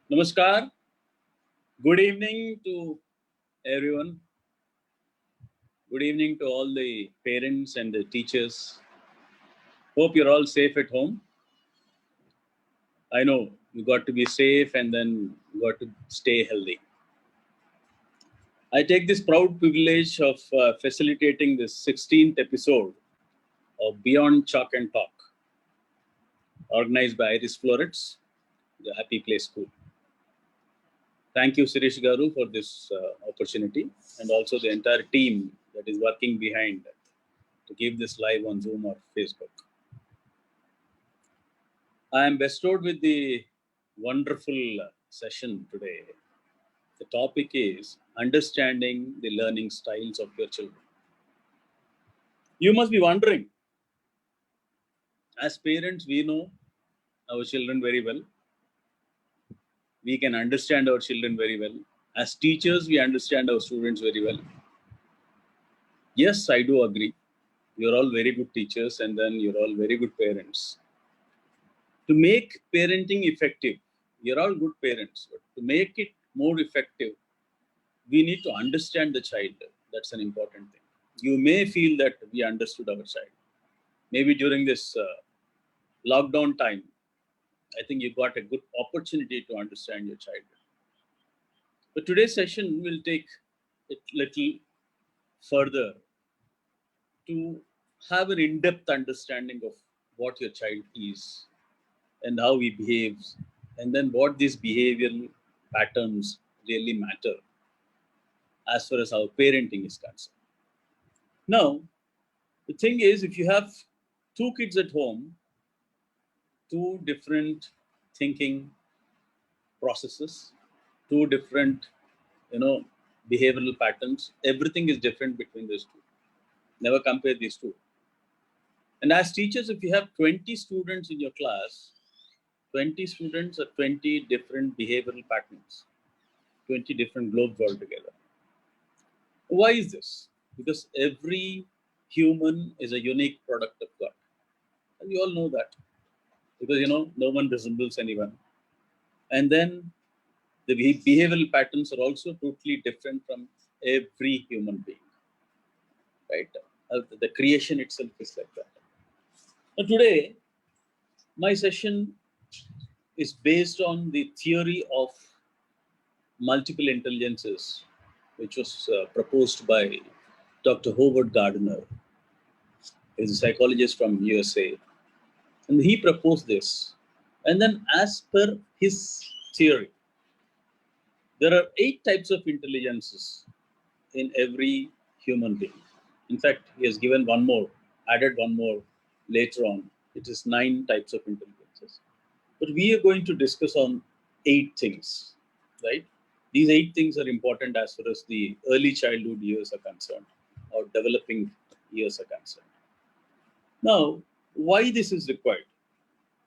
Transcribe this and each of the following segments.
Namaskar. Good evening to everyone. Good evening to all the parents and the teachers. Hope you're all safe at home. I know you got to be safe and then you got to stay healthy. I take this proud privilege of facilitating this 16th episode of Beyond Chalk and Talk, organized by Iris Florets, the Happy Play School. Thank you, Sirish Garu, for this opportunity, and also the entire team that is working behind to give this live on Zoom or Facebook. I am bestowed with the wonderful session today. The topic is understanding the learning styles of your children. You must be wondering, as parents, we know our children very well. We can understand our children very well. As teachers, we understand our students very well. Yes, I do agree. You're all very good teachers and then you're all very good parents. To make parenting effective, you're all good parents, but to make it more effective, we need to understand the child. That's an important thing. You may feel that we understood our child. Maybe during this lockdown time, I think you got a good opportunity to understand your child. But today's session will take it little further to have an in-depth understanding of what your child is and how he behaves, and then what these behavioral patterns really matter as far as our parenting is concerned. Now, the thing is, if you have two kids at home, two different thinking processes, two different, behavioral patterns, everything is different between these two. Never compare these two. And as teachers, if you have 20 students in your class, 20 students are 20 different behavioral patterns, 20 different globes altogether. Why is this? Because every human is a unique product of God. And we all know that. Because, no one resembles anyone. And then the behavioral patterns are also totally different from every human being. Right? The creation itself is like that. Now today, my session is based on the theory of multiple intelligences, which was proposed by Dr. Howard Gardner. He's a psychologist from USA. And he proposed this. And then as per his theory, there are 8 types of intelligences in every human being. In fact, he has given one more, added one more later on. It is 9 types of intelligences. But we are going to discuss on 8 things, right? These 8 things are important as far as the early childhood years are concerned, or developing years are concerned. Now, why this is required?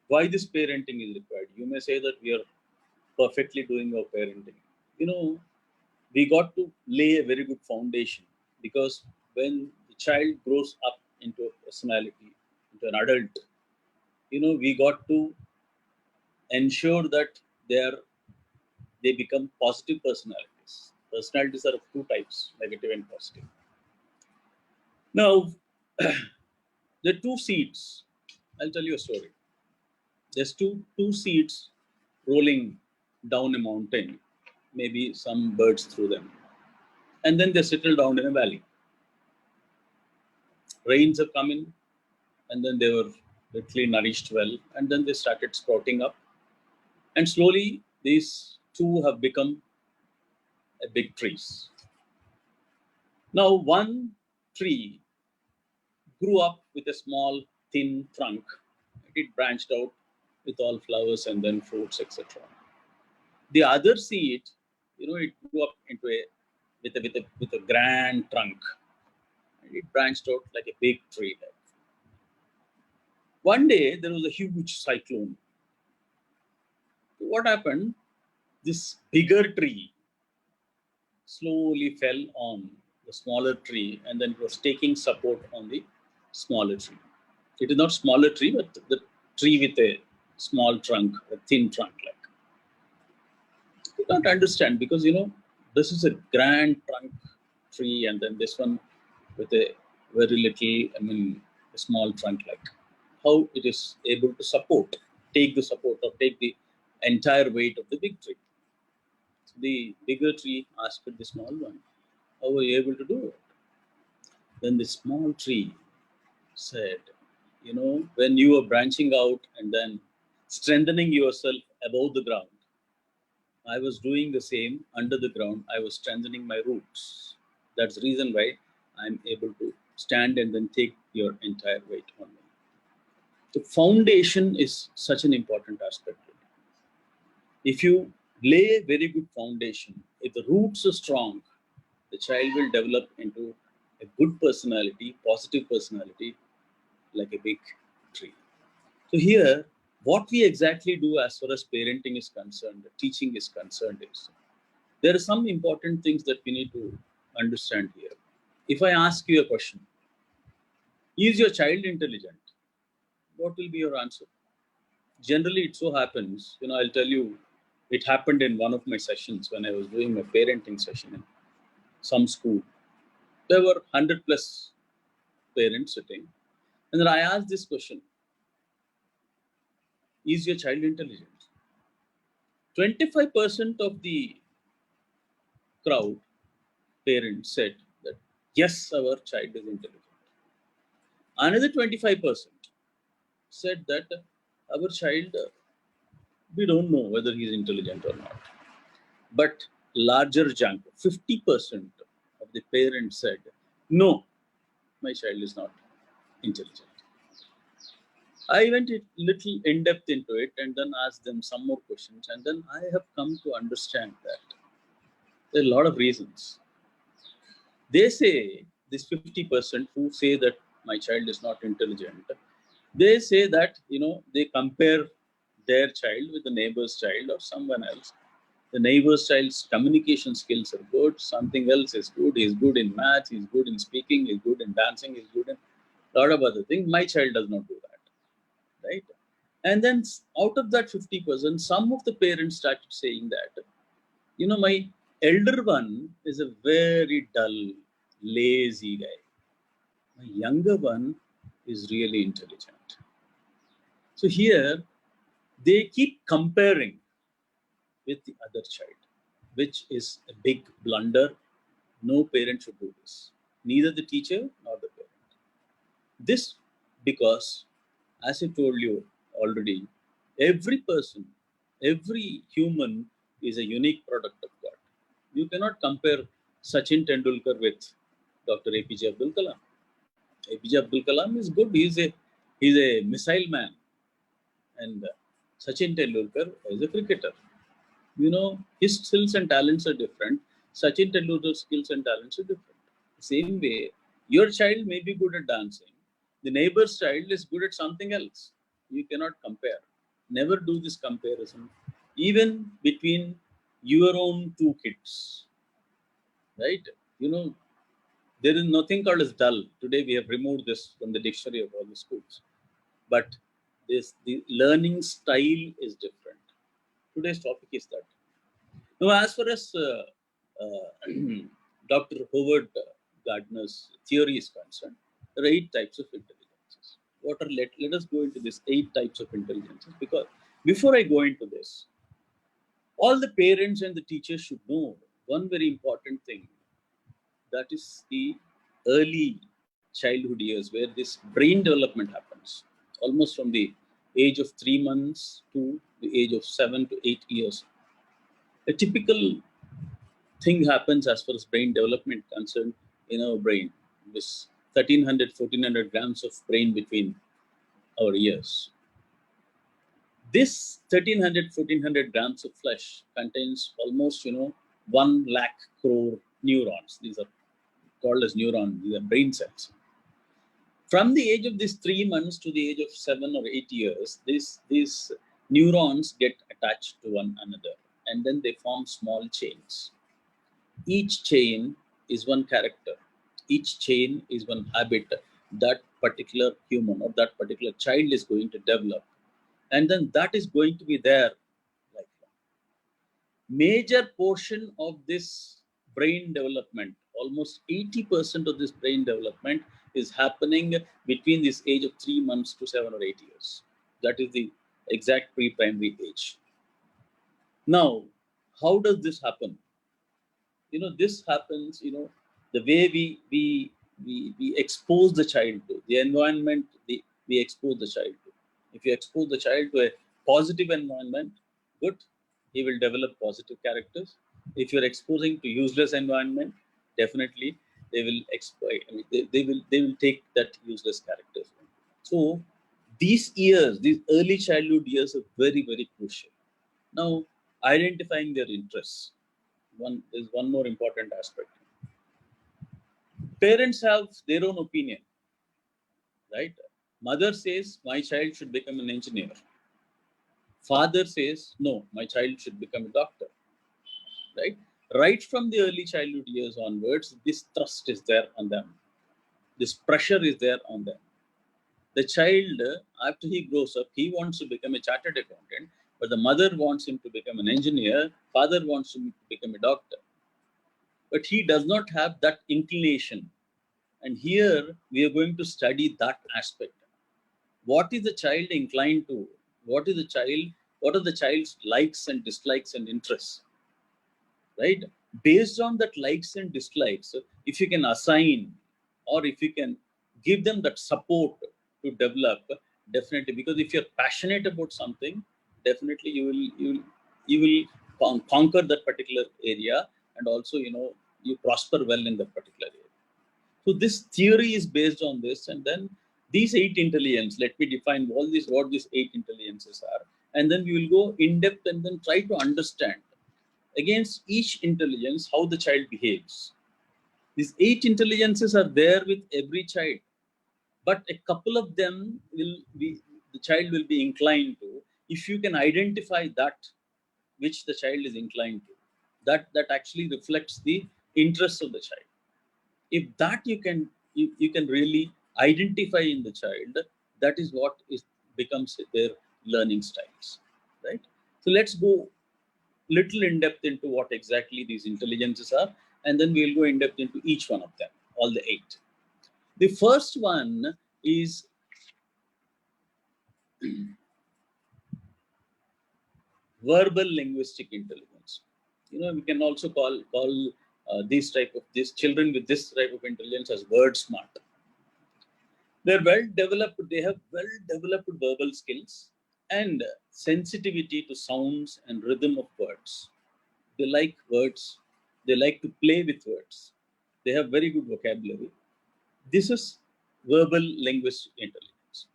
Why this parenting is required? You may say that we are perfectly doing our parenting. We got to lay a very good foundation, because when the child grows up into a personality, into an adult, we got to ensure that they become positive personalities. Personalities are of 2 types, negative and positive. Now, there are 2 seeds. I'll tell you a story. There's two seeds rolling down a mountain, maybe some birds threw them, and then they settle down in a valley. Rains have come in, and then they were literally nourished well, and then they started sprouting up, and slowly these 2 have become a big trees. Now, one tree grew up with a small, thin trunk. It branched out with all flowers and then fruits, etc. The other seed, it grew up into with a grand trunk. It branched out like a big tree. One day there was a huge cyclone. What happened? This bigger tree slowly fell on the smaller tree, and then it was taking support on the smaller tree. It is not smaller tree, but the tree with a small trunk, a thin trunk like. You can't understand because, this is a grand trunk tree and then this one with a very little, a small trunk like. How it is able to take the support or take the entire weight of the big tree. So the bigger tree asked the small one, how were you able to do it? Then the small tree said, when you are branching out and then strengthening yourself above the ground, I was doing the same under the ground. I was strengthening my roots. That's the reason why I'm able to stand and then take your entire weight on me. The foundation is such an important aspect. If you lay a very good foundation, if the roots are strong, the child will develop into a good personality, positive personality, like a big tree. So here, what we exactly do as far as parenting is concerned, teaching is concerned, is there are some important things that we need to understand here. If I ask you a question, is your child intelligent? What will be your answer? Generally, it so happens, I'll tell you, it happened in one of my sessions when I was doing my parenting session in some school. There were 100 plus parents sitting. And then I asked this question, is your child intelligent? 25% of the crowd, parents said that, yes, our child is intelligent. Another 25% said that our child, we don't know whether he's intelligent or not. But larger chunk, 50% of the parents said, no, my child is not intelligent. I went a little in depth into it and then asked them some more questions. And then I have come to understand that there are a lot of reasons. They say, this 50% who say that my child is not intelligent, they say that, they compare their child with the neighbor's child or someone else. The neighbor's child's communication skills are good, something else is good, he's good in math, he's good in speaking, he's good in dancing, he's good in a lot of other things. My child does not do that, right? And then out of that 50%, some of the parents started saying that, my elder one is a very dull, lazy guy. My younger one is really intelligent. So here, they keep comparing with the other child, which is a big blunder. No parent should do this, neither the teacher nor the parent. This because, as I told you already, every person, every human is a unique product of God. You cannot compare Sachin Tendulkar with Dr. APJ Abdul Kalam. APJ Abdul Kalam is good. He's a missile man, and Sachin Tendulkar is a cricketer. His skills and talents are different. Sachin Tendulkar's skills and talents are different. Same way, your child may be good at dancing. The neighbor's child is good at something else. You cannot compare. Never do this comparison, even between your own two kids. Right? There is nothing called as dull. Today we have removed this from the dictionary of all the schools. But the learning style is different. Today's topic is that. Now, as far as Dr. Howard Gardner's theory is concerned, there are 8 types of intelligences. Let us go into these 8 types of intelligences, because before I go into this, all the parents and the teachers should know one very important thing, that is the early childhood years where this brain development happens, almost from the age of 3 months to the age of 7 to 8 years. A typical thing happens as far as brain development concerned in our brain. This 1300, 1400 grams of brain between our ears. This 1300, 1400 grams of flesh contains almost, 1 lakh crore neurons. These are called as neurons. These are brain cells. From the age of these 3 months to the age of 7 or 8 years, these neurons get attached to one another, and then they form small chains. Each chain is one character. Each chain is one habit that particular human or that particular child is going to develop. And then that is going to be there lifelong. major portion of this brain development, almost 80% of this brain development is happening between this age of 3 months to 7 or 8 years. That is the exact pre-primary age. Now, how does this happen? This happens, the way we expose the child to the environment, we expose the child to. If you expose the child to a positive environment, good, he will develop positive characters. If you're exposing to useless environment, definitely they will exploit, they will take that useless characters. So these early childhood years are very, very crucial. Now, identifying their interests, is one more important aspect. Parents have their own opinion, right? Mother says my child should become an engineer. Father says no, my child should become a doctor, right? Right from the early childhood years onwards, this thrust is there on them. This pressure is there on them. The child, after he grows up, he wants to become a chartered accountant, but the mother wants him to become an engineer. Father wants him to become a doctor, but he does not have that inclination. And here we are going to study that aspect. What is the child inclined to? What is the child? What are the child's likes and dislikes and interests? Right? Based on that likes and dislikes, if you can assign, or if you can give them that support to develop, definitely. Because if you're passionate about something, definitely you will conquer that particular area, and also you prosper well in that particular area. So this theory is based on this, and then these 8 intelligence. Let me define all these, what these 8 intelligences are, and then we will go in depth and then try to understand against each intelligence how the child behaves. These 8 intelligences are there with every child, but a couple of them will be, the child will be inclined to. If you can identify that which the child is inclined to, that actually reflects the interest of the child. If that you can really identify in the child, that is what is becomes their learning styles, right? So let's go little in depth into what exactly these intelligences are, and then we'll go in depth into each one of them, all the 8. The first one is verbal linguistic intelligence. We can also call these children with this type of intelligence as word smart. They're well developed, they have well developed verbal skills and sensitivity to sounds and rhythm of words. They like words, they like to play with words, they have very good vocabulary. This is verbal linguistic intelligence.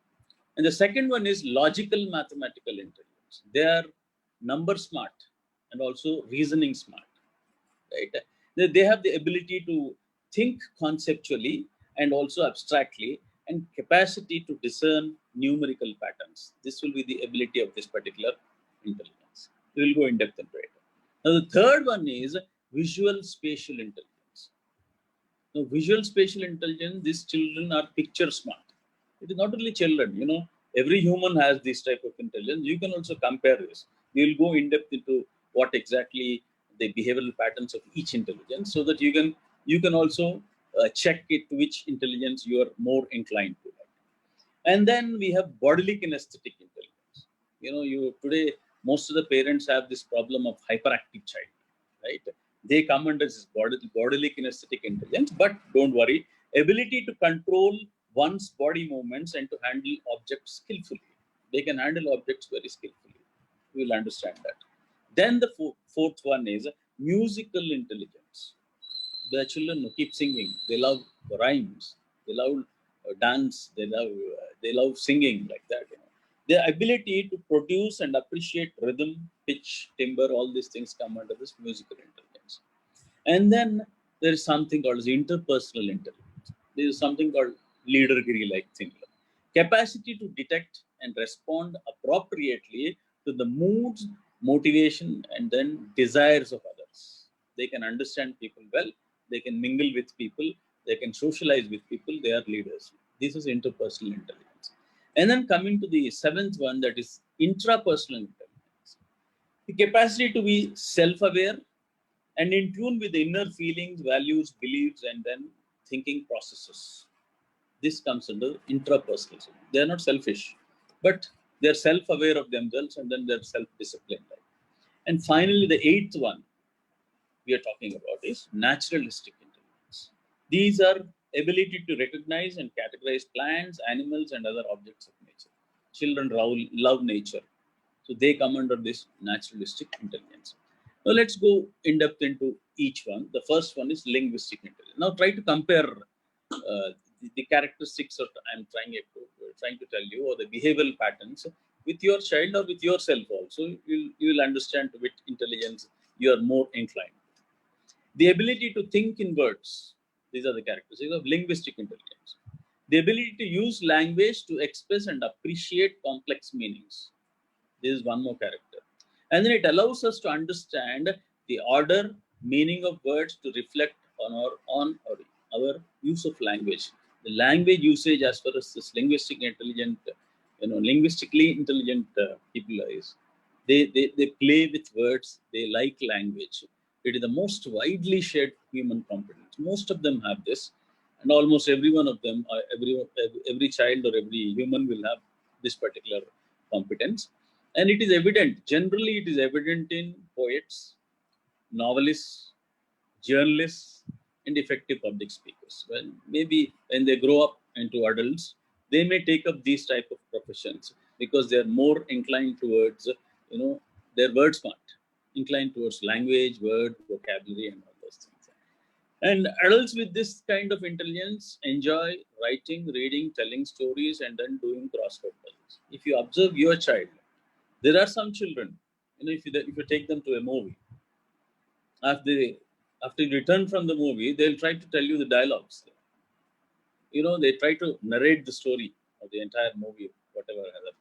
And the second one is logical mathematical intelligence. They are number smart and also reasoning smart, right? They have the ability to think conceptually and also abstractly, and capacity to discern numerical patterns. This will be the ability of this particular intelligence. We will go in depth into it. Now the third one is visual spatial intelligence. Now visual spatial intelligence, these children are picture smart. It is not only children, every human has this type of intelligence. You can also compare this. We will go in depth into what exactly the behavioral patterns of each intelligence, so that you can also check it which intelligence you are more inclined to. And then we have bodily kinesthetic intelligence. You today, most of the parents have this problem of hyperactive child, right? They come under this bodily kinesthetic intelligence, but don't worry, ability to control one's body movements and to handle objects skillfully. They can handle objects very skillfully. We will understand that. Then the fourth one is musical intelligence. The children who keep singing, they love rhymes, they love dance, they love singing like that. Their ability to produce and appreciate rhythm, pitch, timbre, all these things come under this musical intelligence. And then there is something called as interpersonal intelligence. There is something called leadergiri like thing. Capacity to detect and respond appropriately to the moods, motivation, and then desires of others. They can understand people well, they can mingle with people, they can socialize with people, they are leaders. This is interpersonal intelligence. And then coming to the seventh one, that is intrapersonal intelligence. The capacity to be self-aware and in tune with the inner feelings, values, beliefs, and then thinking processes. This comes under intrapersonalism. They are not selfish, but they are self-aware of themselves and then they're self-disciplined. And finally, the eighth one we are talking about is naturalistic intelligence. These are ability to recognize and categorize plants, animals, and other objects of nature. Children love nature, so they come under this naturalistic intelligence. Now let's go in depth into each one. The first one is linguistic intelligence. Now try to compare the characteristics of trying to tell you, or the behavioral patterns with your child or with yourself also. You will understand to which intelligence you are more inclined. The ability to think in words. These are the characteristics of linguistic intelligence. The ability to use language to express and appreciate complex meanings. This is one more character. And then it allows us to understand the order, meaning of words to reflect on our use of language. The language usage, as far as this linguistically intelligent people is, they play with words, they like language. It is the most widely shared human competence. Most of them have this, and almost every one of them, every child or every human will have this particular competence. And it is evident, generally, it is evident in poets, novelists, journalists, and effective public speakers. Well, maybe when they grow up into adults, they may take up these type of professions because they are more inclined towards, their word smart, inclined towards language, word, vocabulary, and all those things. And adults with this kind of intelligence enjoy writing, reading, telling stories, and then doing crossword puzzles. If you observe your child, there are some children, if you take them to a movie, after they, after you return from the movie, they'll try to tell you the dialogues. They try to narrate the story of the entire movie, whatever other.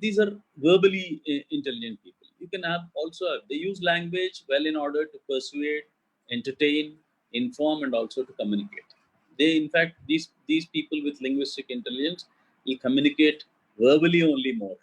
These are verbally intelligent people. You can have also, they use language well in order to persuade, entertain, inform, and also to communicate. They, in fact, these people with linguistic intelligence will communicate verbally only more,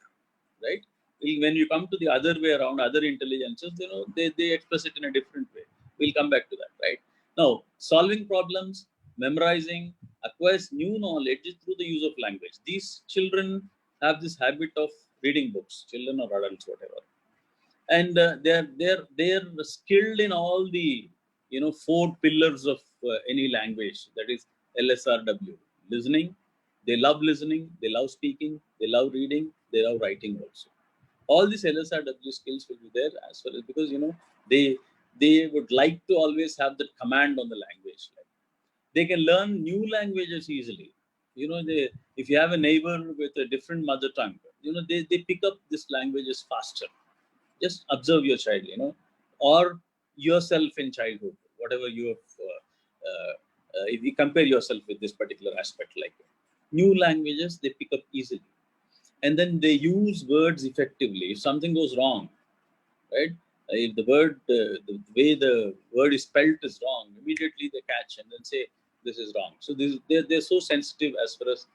right? When you come to the other way around, other intelligences, they express it in a different way. We'll come back to that, right? Now, solving problems, memorizing, acquires new knowledge through the use of language. These children have this habit of reading books, children or adults, whatever. And they're skilled in all the four pillars of any language. That is LSRW: listening. They love listening, they love speaking, they love reading, they love writing also. All these LSRW skills will be there, as well as because they would like to always have that command on the language. Like, they can learn new languages easily. If you have a neighbor with a different mother tongue, they pick up these languages faster. Just observe your child, or yourself in childhood, whatever you have. If you compare yourself with this particular aspect, like new languages, they pick up easily, and then they use words effectively. If something goes wrong, right? If the way the word is spelt is wrong, immediately they catch and then say this is wrong. So they're so sensitive as far as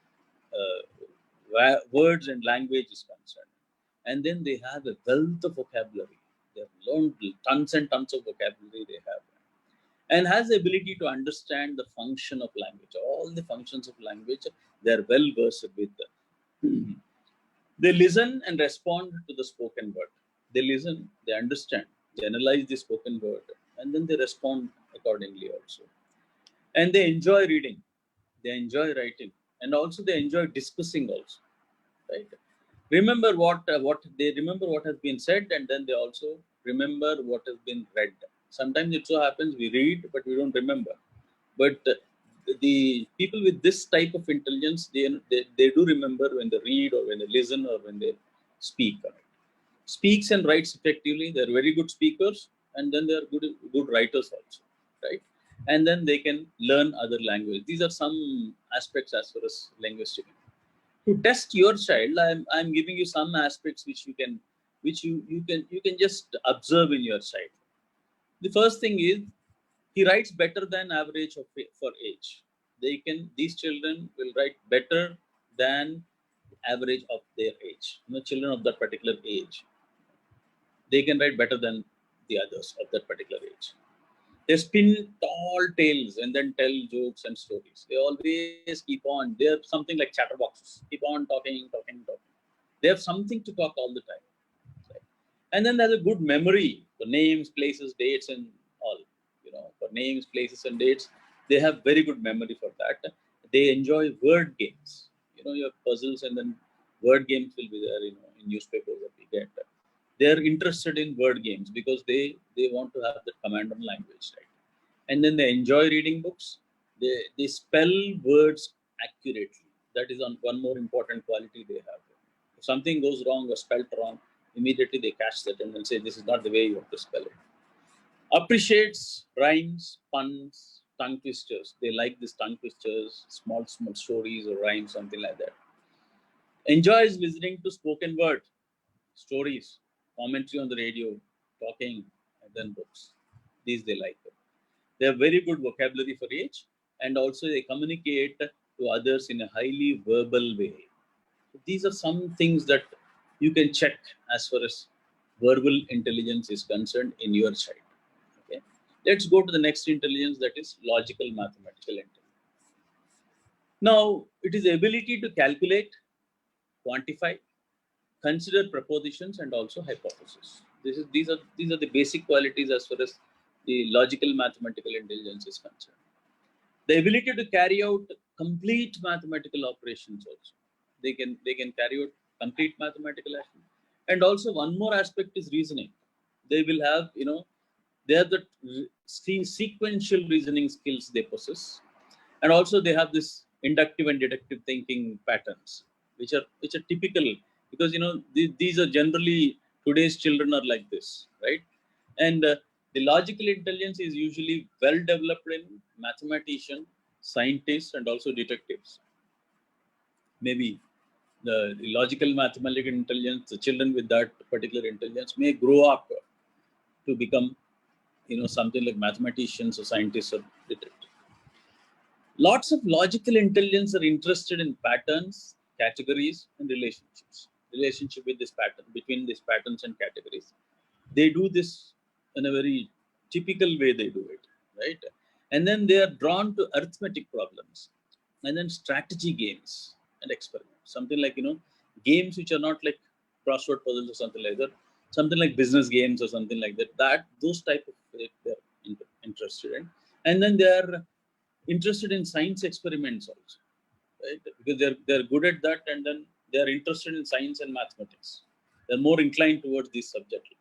words and language is concerned. And then they have a wealth of vocabulary. They've learned tons and tons of vocabulary they have, and has the ability to understand the function of language. All the functions of language, they're well versed with. They listen and respond to the spoken word. They listen, they understand, they analyze the spoken word, and then they respond accordingly also. And they enjoy reading, they enjoy writing, and also they enjoy discussing also, right? Remember what they remember what has been said, and then they also remember what has been read. Sometimes it so happens we read, but we don't remember. But the people with this type of intelligence, they do remember when they read or when they listen or when they speak. Right? Speaks and writes effectively. They're very good speakers, and then they're good writers also, right? And then they can learn other language. These are some aspects as far as linguistic. To test your child, I'm giving you some aspects which you can just observe in your child. The first thing is, he writes better than average for age. These children will write better than average of their age. Children of that particular age. they can write better than the others of that particular age. They spin tall tales and then tell jokes and stories. They always keep on. They're something like chatterboxes. Keep on talking, talking, talking. They have something to talk all the time. Right? And then there's a good memory for names, places, dates, and all. For names, places, and dates, they have very good memory for that. They enjoy word games. Your puzzles and then word games will be there. In newspapers that we get. They're interested in word games because they want to have that command on language, right? And then they enjoy reading books. They spell words accurately. That is one more important quality they have. If something goes wrong or spelled wrong, immediately they catch that and then say, this is not the way you have to spell it. Appreciates rhymes, puns, tongue twisters. They like these tongue twisters, small stories or rhymes, something like that. Enjoys listening to spoken word, stories, commentary on the radio, talking, and then books. These they like. They have very good vocabulary for age, and also they communicate to others in a highly verbal way. These are some things that you can check as far as verbal intelligence is concerned in your child. Okay, let's go to the next intelligence, that is logical mathematical intelligence. Now, it is the ability to calculate, quantify, consider propositions, and also hypotheses. These are the basic qualities as far as the logical mathematical intelligence is concerned. The ability to carry out complete mathematical operations also. They can carry out complete mathematical action. And also one more aspect is reasoning. They will have, they have the sequential reasoning skills they possess. And also they have this inductive and deductive thinking patterns, which are typical, because these are generally today's children are like this, right? And the logical intelligence is usually well developed in mathematicians, scientists, and also detectives. Maybe the logical mathematical intelligence, the children with that particular intelligence may grow up to become, something like mathematicians or scientists or detectives. Lots of logical intelligence are interested in patterns, categories, and relationships. Relationship with this pattern, between these patterns and categories. They do this in a very typical way, they do it, right? And then they are drawn to arithmetic problems, and then strategy games and experiments. Something like, games which are not like crossword puzzles or something like that, something like business games or something like that, those type of they're interested in. And then they are interested in science experiments also, right? Because they're good at that, and then they are interested in science and mathematics. They're more inclined towards this subject.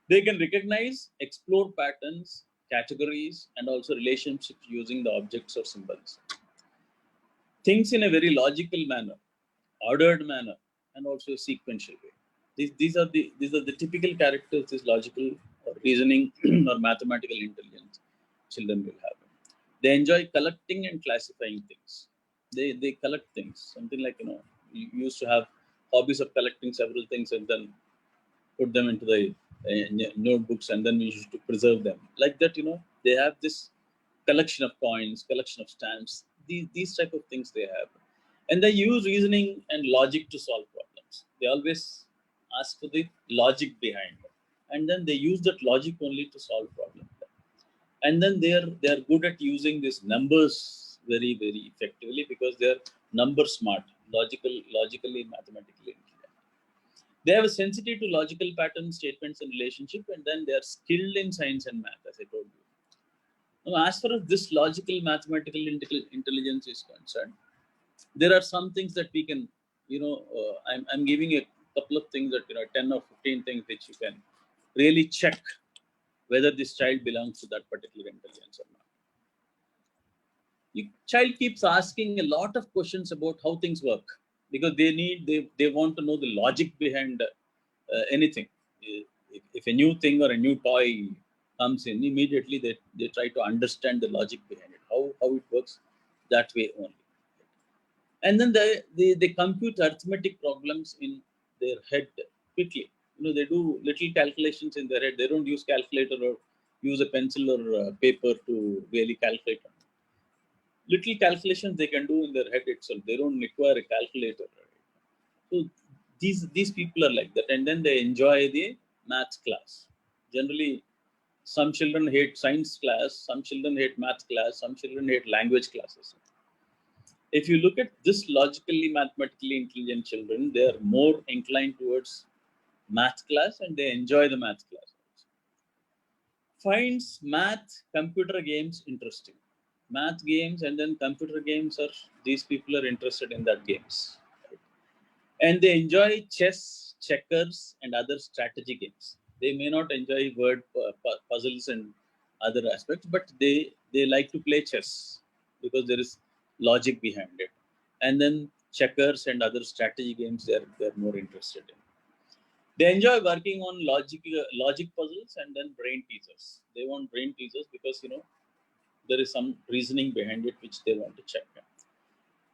They can recognize, explore patterns, categories, and also relationships using the objects or symbols. Things in a very logical manner, ordered manner, and also a sequential way. These are the typical characters this logical or reasoning or mathematical intelligence children will have. They enjoy collecting and classifying things. They collect things. Something like, you used to have hobbies of collecting several things and then put them into the notebooks, and then we used to preserve them. Like that, they have this collection of coins, collection of stamps, these type of things they have. And they use reasoning and logic to solve problems. They always ask for the logic behind it. And then they use that logic only to solve problems. And then they're good at using these numbers very, very effectively, because they're number smart, logically, mathematically intelligent. They have a sensitivity to logical patterns, statements, and relationship, and then they are skilled in science and math, as I told you. Now, as far as this logical mathematical intelligence is concerned, there are some things that we can, I'm giving a couple of things that, 10 or 15 things which you can really check whether this child belongs to that particular intelligence or not. Your child keeps asking a lot of questions about how things work, because they want to know the logic behind anything. If a new thing or a new toy comes in, immediately they try to understand the logic behind it, how it works that way only. And then they compute arithmetic problems in their head quickly. They do little calculations in their head. They don't use calculator or use a pencil or paper to really calculate. Little calculations they can do in their head itself. They don't require a calculator. Right? So these people are like that, and then they enjoy the math class. Generally, some children hate science class, some children hate math class, some children hate language classes. If you look at this logically, mathematically intelligent children, they are more inclined towards math class and they enjoy the math class. Finds math, computer games interesting. Math games and then computer games are, these people are interested in that games. And they enjoy chess, checkers, and other strategy games. They may not enjoy word puzzles and other aspects, but they like to play chess because there is logic behind it. And then checkers and other strategy games they're more interested in. They enjoy working on logic puzzles and then brain teasers. They want brain teasers because there is some reasoning behind it which they want to check.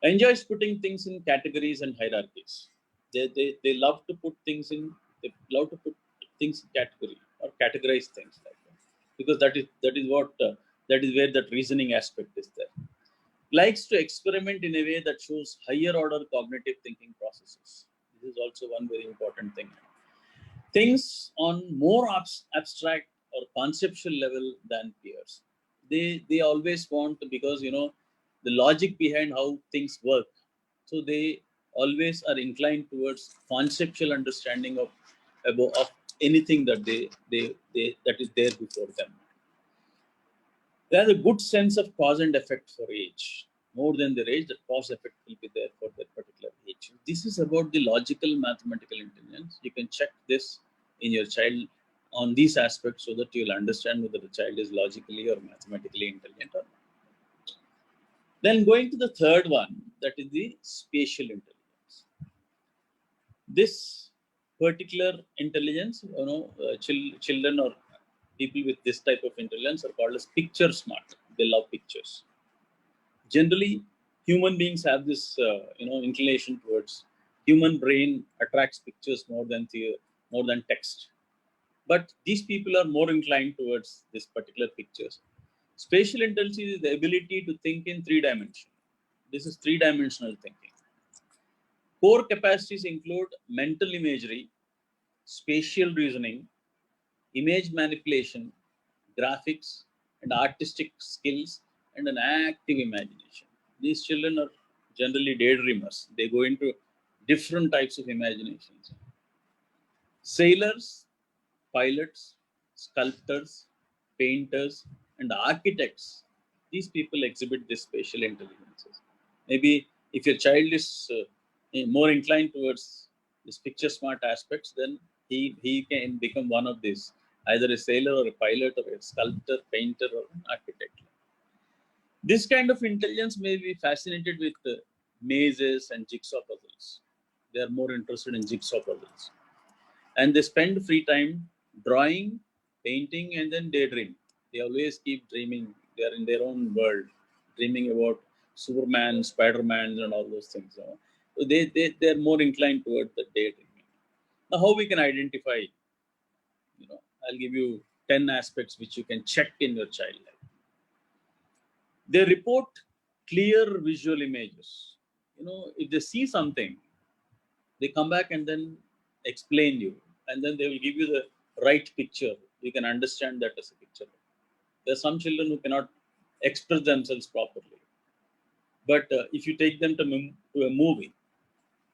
Enjoys putting things in categories and hierarchies. They love to put things in. They love to put things in category or categorize things like that because that is what that is where that reasoning aspect is there. Likes to experiment in a way that shows higher order cognitive thinking processes. This is also one very important thing. Things on more abstract or conceptual level than peers. They always want to, because the logic behind how things work. So they always are inclined towards conceptual understanding of anything that they that is there before them. They have a good sense of cause and effect for age. More than their age, the cause effect will be there for that particular age. This is about the logical mathematical intelligence. You can check this in your child on these aspects so that you'll understand whether the child is logically or mathematically intelligent or not. Then going to the third one, that is the spatial intelligence. This particular intelligence, children or people with this type of intelligence are called as picture smart. They love pictures. Generally, human beings have this, inclination towards human brain attracts pictures more than text. But these people are more inclined towards this particular pictures. Spatial intelligence is the ability to think in three dimensions. This is three-dimensional thinking. Core capacities include mental imagery, spatial reasoning, image manipulation, graphics, and artistic skills, and an active imagination. These children are generally daydreamers. They go into different types of imaginations. Sailors, pilots, sculptors, painters, and architects, these people exhibit this spatial intelligences. Maybe if your child is more inclined towards this picture smart aspects, then he can become one of these, either a sailor or a pilot or a sculptor, painter, or an architect. This kind of intelligence may be fascinated with mazes and jigsaw puzzles. They are more interested in jigsaw puzzles. And they spend free time drawing, painting, and then daydream. They always keep dreaming. They are in their own world, dreaming about Superman, Spider-Man, and all those things. So they're more inclined toward the daydreaming. Now, how we can identify, I'll give you 10 aspects which you can check in your child life. They report clear visual images. If they see something, they come back and then explain you, and then they will give you the right picture. You can understand that as a picture. There are some children who cannot express themselves properly, but if you take them to a movie,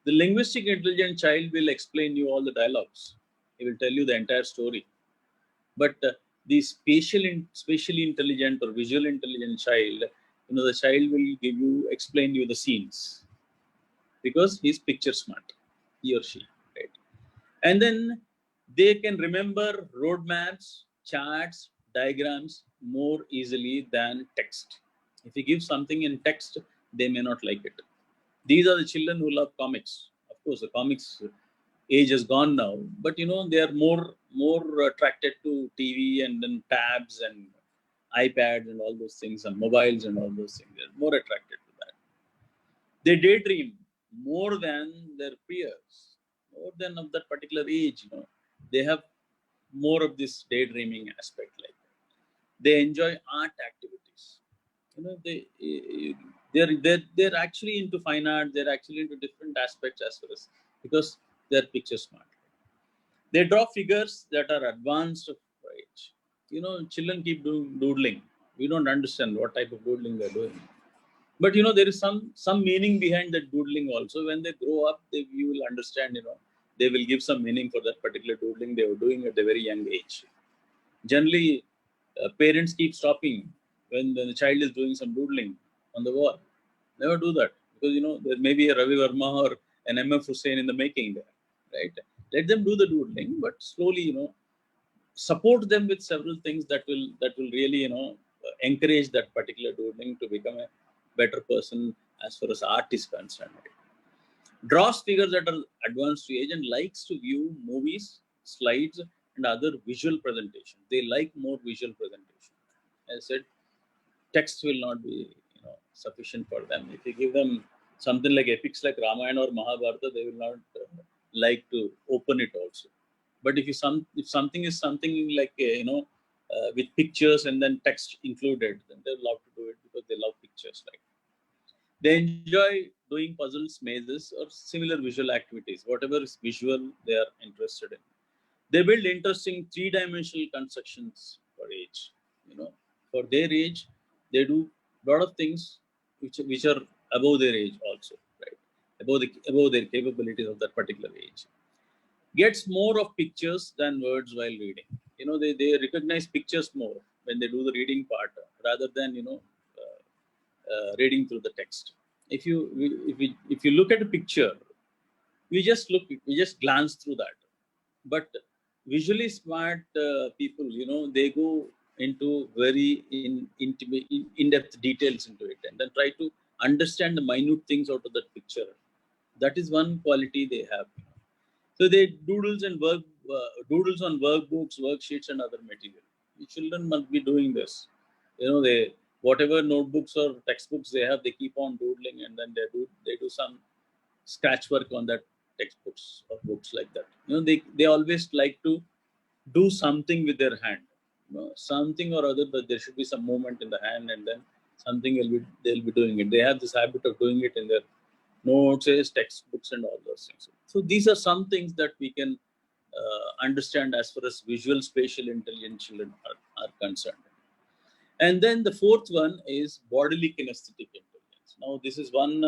the linguistic intelligent child will explain you all the dialogues. He will tell you the entire story. But the spatially intelligent or visual intelligent child, the child will explain you the scenes because he's picture smart, he or she, right? And then they can remember roadmaps, charts, diagrams more easily than text. If you give something in text, they may not like it. These are the children who love comics. Of course, the comics age has gone now, but they are more attracted to TV and then tabs and iPads and all those things and mobiles and all those things. They're more attracted to that. They daydream more than their peers, more than of that particular age. They have more of this daydreaming aspect like that. They enjoy art activities. They're actually into fine art. They're actually into different aspects as well as because they're picture smart. They draw figures that are advanced of age. Children keep doing doodling. We don't understand what type of doodling they're doing. But there is some meaning behind that doodling also. When they grow up, you will understand. They will give some meaning for that particular doodling they were doing at a very young age. Generally, parents keep stopping when the child is doing some doodling on the wall. Never do that, because there may be a Ravi Verma or an MF Hussain in the making there, right? Let them do the doodling, but slowly, support them with several things that will really encourage that particular doodling to become a better person as far as art is concerned. Draws figures that are advanced to age and likes to view movies, slides, and other visual presentation. They like more visual presentation. As I said, text will not be sufficient for them. If you give them something like epics like Ramayana or Mahabharata, they will not like to open it also. But if something is something like with pictures and then text included, then they love to do it because they love pictures. Right? They enjoy doing puzzles, mazes, or similar visual activities. Whatever is visual, they are interested in. They build interesting three-dimensional constructions for age. For their age, they do a lot of things which are above their age also, right? Above their capabilities of that particular age. Gets more of pictures than words while reading. They recognize pictures more when they do the reading part rather than reading through the text. If you look at a picture, we just glance through that. But visually smart people, they go into very in-depth details into it, and then try to understand the minute things out of that picture. That is one quality they have. So they doodles on workbooks, worksheets, and other material. The children must be doing this. They whatever notebooks or textbooks they have, they keep on doodling, and then they do some scratch work on that textbooks or books like that. They always like to do something with their hand. Something or other, but there should be some movement in the hand, and then something they'll be doing it. They have this habit of doing it in their notes, textbooks, and all those things. So these are some things that we can understand as far as visual spatial intelligent children are concerned. And then the fourth one is bodily kinesthetic intelligence. Now, this is one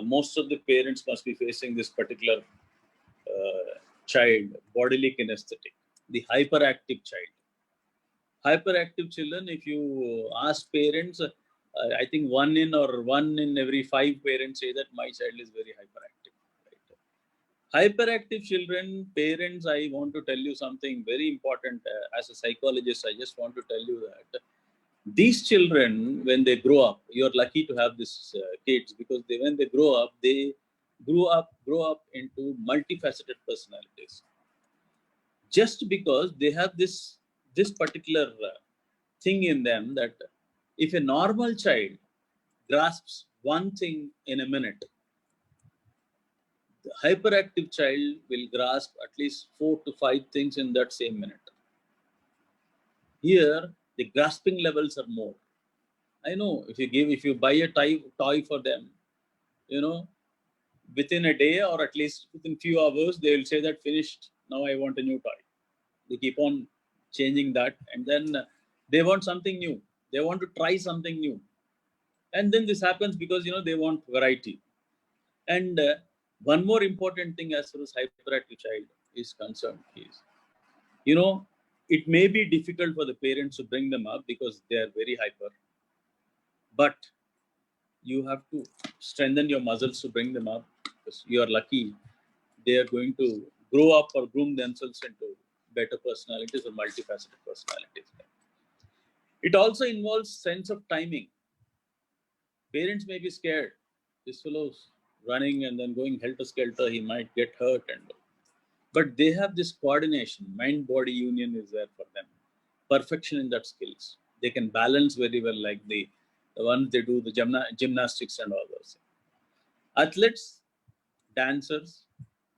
most of the parents must be facing this particular child, bodily kinesthetic, the hyperactive child. Hyperactive children, if you ask parents, I think one in every five parents say that my child is very hyperactive. Right? Hyperactive children, parents, I want to tell you something very important. As a psychologist, I just want to tell you that these children, when they grow up, you're lucky to have these kids, because when they grow up, they grow up into multifaceted personalities. Just because they have this particular thing in them, that if a normal child grasps one thing in a minute, the hyperactive child will grasp at least 4 to 5 things in that same minute. Here, the grasping levels are more. I know if you buy a toy for them, within a day or at least within few hours, they will say that finished. Now I want a new toy. They keep on changing that, and then they want something new. They want to try something new, and then this happens because they want variety. And one more important thing as far as hyperactive child is concerned is, it may be difficult for the parents to bring them up because they are very hyper, but you have to strengthen your muscles to bring them up, because you are lucky they are going to grow up or groom themselves into better personalities or multifaceted personalities. It also involves sense of timing. Parents may be scared. This fellow's running and then going helter-skelter, he might get hurt. But they have this coordination. Mind-body union is there for them. Perfection in that skills. They can balance very well, like the ones they do the gymnastics and all those things. Athletes, dancers,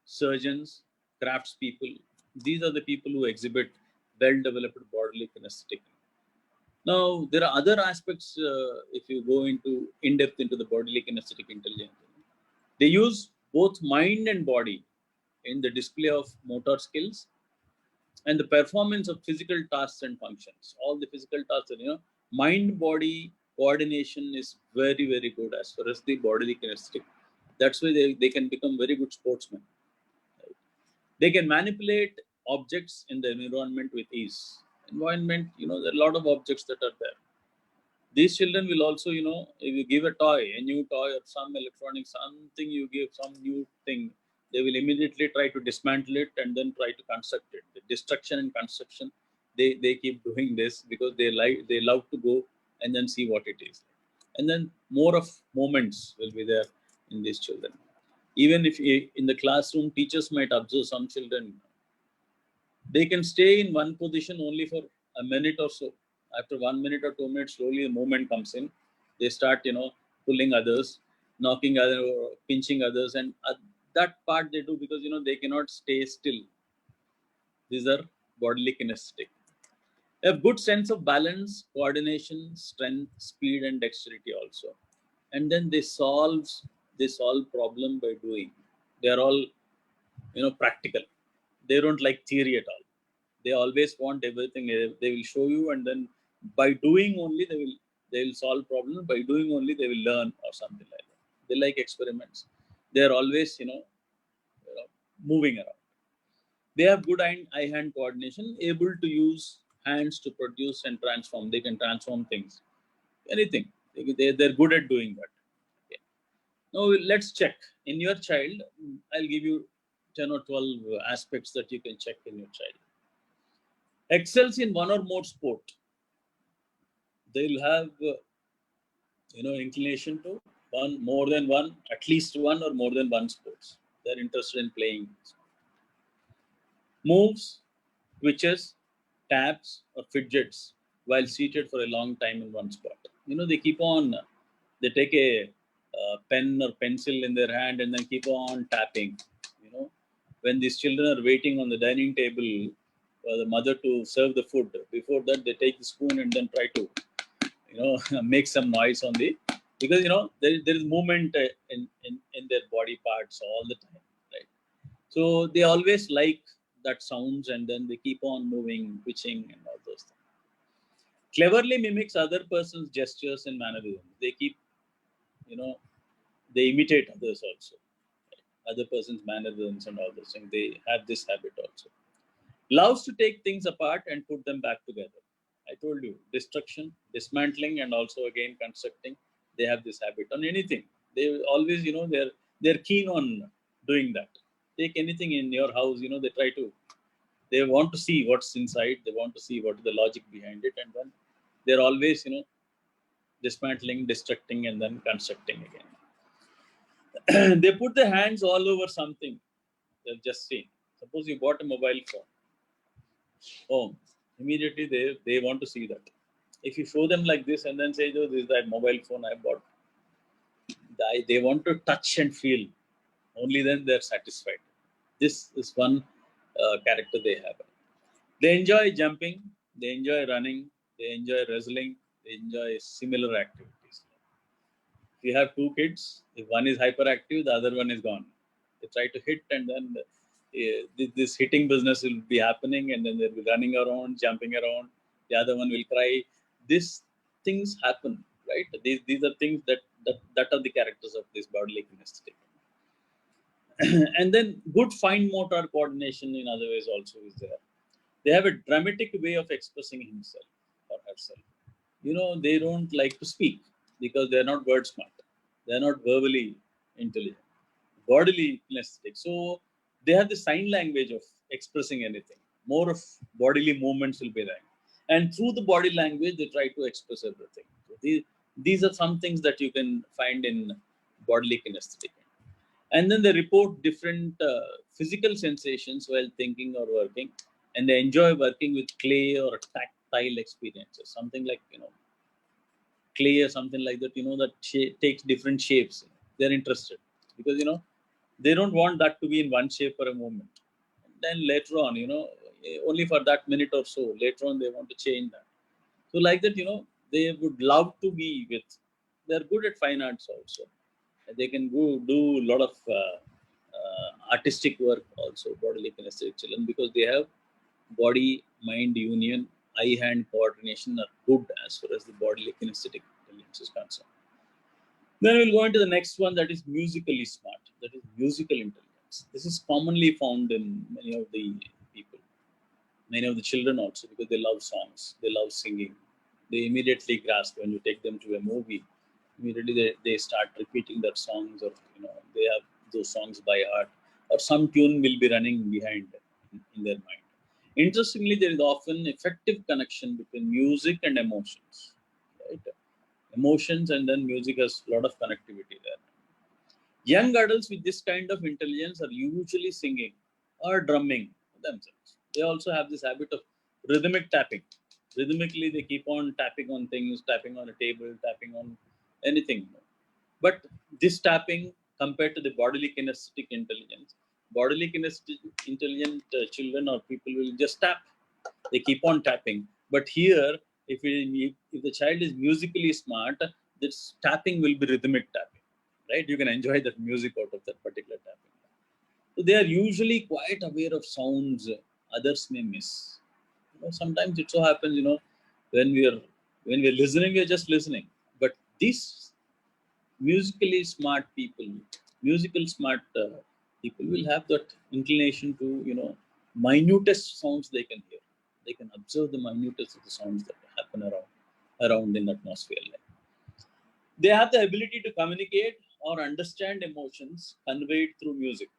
surgeons, craftspeople, these are the people who exhibit well-developed bodily kinesthetic. Now, there are other aspects, if you go in depth into the bodily kinesthetic intelligence. They use both mind and body in the display of motor skills and the performance of physical tasks and functions. All the physical tasks, mind-body coordination is very, very good as far as the bodily kinesthetic. That's why they can become very good sportsmen. Right? They can manipulate objects in the environment with ease. Environment, there are a lot of objects that are there. These children will also, if you give a toy, a new toy or some electronic, something you give, some new thing, they will immediately try to dismantle it and then try to construct it. The destruction and construction, they keep doing this because they love to go and then see what it is. And then more of moments will be there in these children. Even if in the classroom, teachers might observe some children, they can stay in one position only for a minute or so. After 1 minute or 2 minutes, slowly the movement comes in. They start, pulling others, knocking others, pinching others, and that part they do because they cannot stay still. These are bodily kinesthetic. They have good sense of balance, coordination, strength, speed, and dexterity also. And then they solve problem by doing. They are all practical. They don't like theory at all. They always want everything. They will show you, and then by doing only they will solve problems. By doing only they will learn or something like that. They like experiments. They are always moving around. They have good eye-hand coordination, able to use hands to produce and transform. They can transform things, anything. They're good at doing that. Okay. Now let's check in your child. I'll give you 10 or 12 aspects that you can check in your child. Excels in one or more sport. They'll have inclination to more than one, at least one or more than one sports. They're interested in playing. Moves, twitches, taps, or fidgets while seated for a long time in one spot. They keep on. They take a pen or pencil in their hand and then keep on tapping. When these children are waiting on the dining table for the mother to serve the food, before that they take the spoon and then try to make some noise on the, because there is movement in their body parts all the time, right? So they always like that sounds, and then they keep on moving, pitching, and all those things. Cleverly mimics other person's gestures and mannerisms. They keep, they imitate others also, right? Other person's mannerisms and all those things. They have this habit also. Loves to take things apart and put them back together. I told you, destruction, dismantling, and also again constructing. They have this habit on anything. They always, they're keen on doing that. Take anything in your house, they want to see what's inside. They want to see what is the logic behind it, and then they're always, dismantling, destructing, and then constructing again. They put their hands all over something they've just seen. Suppose you bought a mobile phone. Oh, immediately they want to see that. If you show them like this and then say, "Oh, this is that mobile phone I bought," they want to touch and feel. Only then they're satisfied. This is one character they have. They enjoy jumping. They enjoy running. They enjoy wrestling. They enjoy similar activities. If you have two kids, if one is hyperactive, the other one is gone. They try to hit, and then this hitting business will be happening, and then they'll be running around, jumping around. The other one will cry. These things happen, right? These are things that are the characters of this bodily kinesthetic. And then good fine motor coordination in other ways also is there. They have a dramatic way of expressing himself or herself. They don't like to speak because they're not word smart. They're not verbally intelligent. Bodily kinesthetic. So they have the sign language of expressing anything. More of bodily movements will be there. And through the body language, they try to express everything. So these are some things that you can find in bodily kinesthetic. And then they report different physical sensations while thinking or working. And they enjoy working with clay or tactile experiences. Something like, clay or something like that, that takes different shapes. They're interested because, they don't want that to be in one shape for a moment. And then later on, only for that minute or so, later on they want to change that. So like that, they would love to be with. They're good at fine arts also. They can go do a lot of artistic work also, bodily kinesthetic children, because they have body mind union, eye hand coordination are good as far as the bodily kinesthetic intelligence is concerned. Then we'll go into the next one, that is musically smart, that is musical intelligence. This is commonly found in many of the people, many of the children also, because they love songs, they love singing. They immediately grasp when you take them to a movie. Immediately they start repeating their songs, or they have those songs by heart, or some tune will be running behind in their mind. Interestingly, there is often effective connection between music and emotions, right? Emotions and then music has a lot of connectivity there. Young adults with this kind of intelligence are usually singing or drumming themselves. They also have this habit of rhythmic tapping. Rhythmically, they keep on tapping on things, tapping on a table, tapping on anything. But this tapping, compared to the bodily kinesthetic intelligence, bodily kinesthetic intelligent children or people will just tap. They keep on tapping. But here, if the child is musically smart, this tapping will be rhythmic tapping, right? You can enjoy that music out of that particular tapping. So they are usually quite aware of sounds others may miss. Sometimes it so happens, when we are when we are listening, we are just listening. But these musically smart people, musical smart people will have that inclination to, minutest sounds they can hear. They can observe the minutest of the sounds that happen around in atmosphere. Like they have the ability to communicate or understand emotions conveyed through music.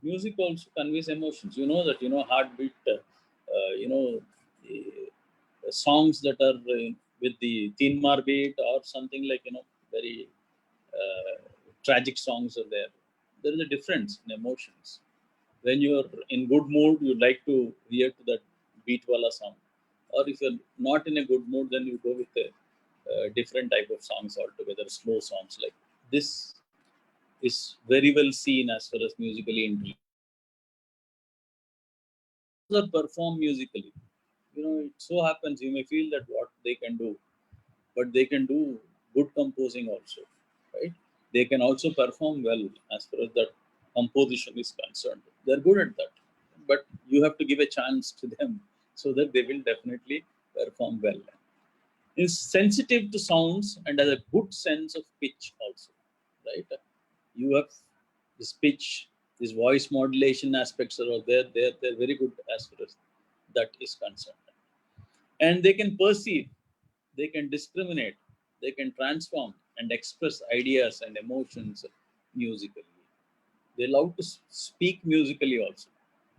Music also conveys emotions. You know that, heartbeat, songs that are with the Tinmar beat or something like, very tragic songs are there. There is a difference in emotions. When you're in good mood, you like to react to that beat wala song. Or if you're not in a good mood, then you go with a different type of songs altogether, slow songs. Like this is very well seen as far as musically intelligent or perform musically. It so happens you may feel that what they can do, but they can do good composing also, right? They can also perform well as far as that composition is concerned. They're good at that, but you have to give a chance to them so that they will definitely perform well. Is sensitive to sounds and has a good sense of pitch also, right? You have this pitch, this voice modulation aspects are all there. They're very good as far as that is concerned. And they can perceive, they can discriminate, they can transform and express ideas and emotions musically. They love to speak musically also.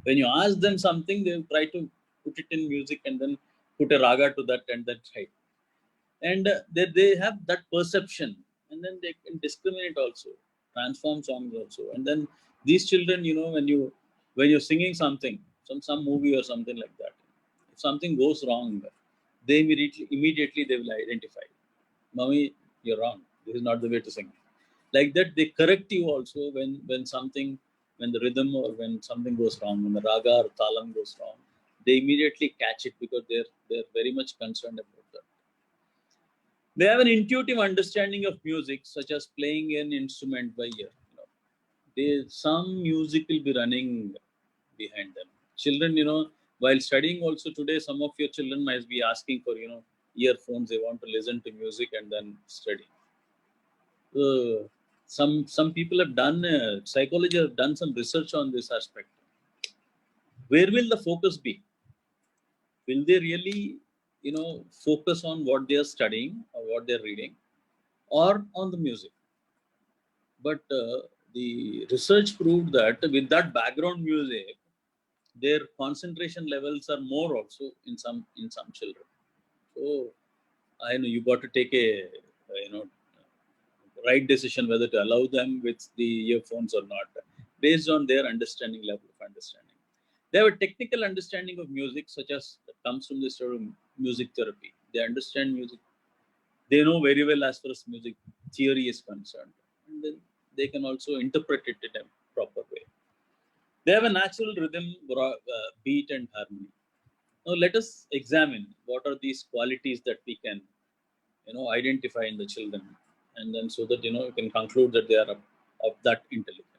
When you ask them something, they'll try to put it in music and then put a raga to that and that type. And they have that perception, and then they can discriminate also, transform songs also. And then these children, when you're singing something, some movie or something like that, if something goes wrong, they immediately they will identify, mommy, you're wrong, this is not the way to sing. Like that they correct you also when the rhythm or when something goes wrong, when the raga or talam goes wrong, they immediately catch it because they're very much concerned about that. They have an intuitive understanding of music, such as playing an instrument by ear. Some music will be running behind them. Children, while studying also today, some of your children might be asking for, earphones. They want to listen to music and then study. Some people have done psychology have done some research on this aspect. Where will the focus be? Will they really, focus on what they are studying or what they are reading, or on the music? But the research proved that with that background music, their concentration levels are more also in some children. So I know you got to take a right decision whether to allow them with the earphones or not, based on their understanding level of understanding. They have a technical understanding of music, such as that comes from the sort of music therapy. They understand music. They know very well as far as music theory is concerned, and then they can also interpret it in a proper way. They have a natural rhythm, beat, and harmony. Now, let us examine what are these qualities that we can, identify in the children, and then so that you can conclude that they are of that intelligence.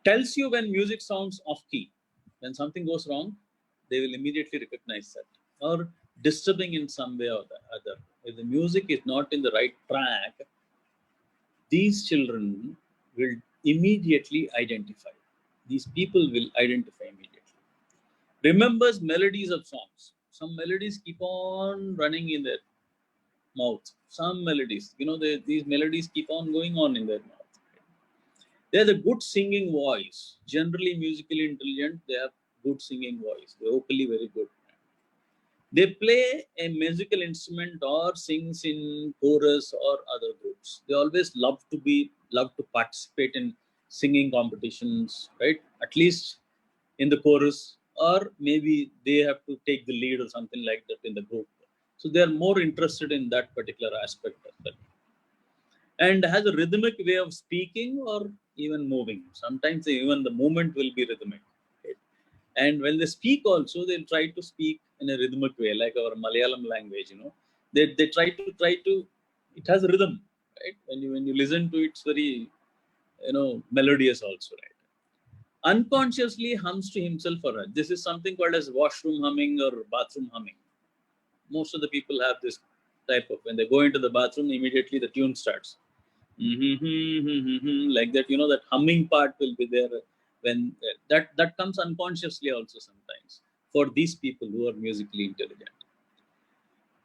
Tells you when music sounds off key. When something goes wrong, they will immediately recognize that. Or disturbing in some way or the other. If the music is not in the right track, these children will immediately identify. These people will identify immediately. Remembers melodies of songs. Some melodies keep on running in their mouth. Some melodies, these melodies keep on going on in their mouth. They have a good singing voice. Generally, musically intelligent, they have good singing voice. Vocally very good. They play a musical instrument or sings in chorus or other groups. They always love to participate in singing competitions, right? At least in the chorus, or maybe they have to take the lead or something like that in the group. So they are more interested in that particular aspect as well. And has a rhythmic way of speaking or even moving. Sometimes even the movement will be rhythmic. Okay? And when they speak also, they'll try to speak in a rhythmic way, like our Malayalam language, They try to, it has a rhythm, right? When you listen to it, it's very, melodious also, right? Unconsciously hums to himself or her. This is something called as washroom humming or bathroom humming. Most of the people have this type of, when they go into the bathroom, immediately the tune starts. Like that, that humming part will be there when that comes unconsciously also sometimes for these people who are musically intelligent.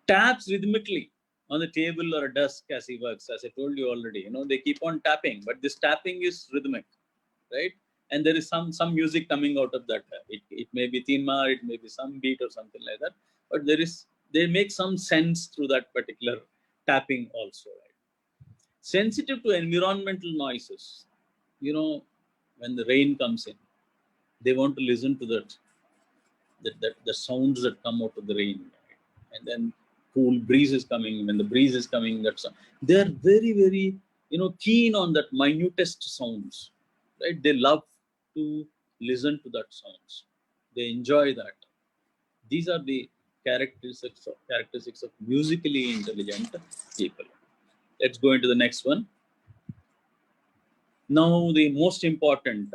Taps rhythmically on the table or a desk as he works, as I told you already. They keep on tapping, but this tapping is rhythmic, right? And there is some music coming out of that. It may be thema, it may be some beat or something like that, but they make some sense through that particular tapping also, right? Sensitive to environmental noises. When the rain comes in, they want to listen to that the sounds that come out of the rain, right? And then cool breeze is coming. When the breeze is coming, they are very very keen on that minutest sounds, right? They love to listen to that sounds. They enjoy that. These are the characteristics of musically intelligent people. Let's go into the next one. Now, the most important,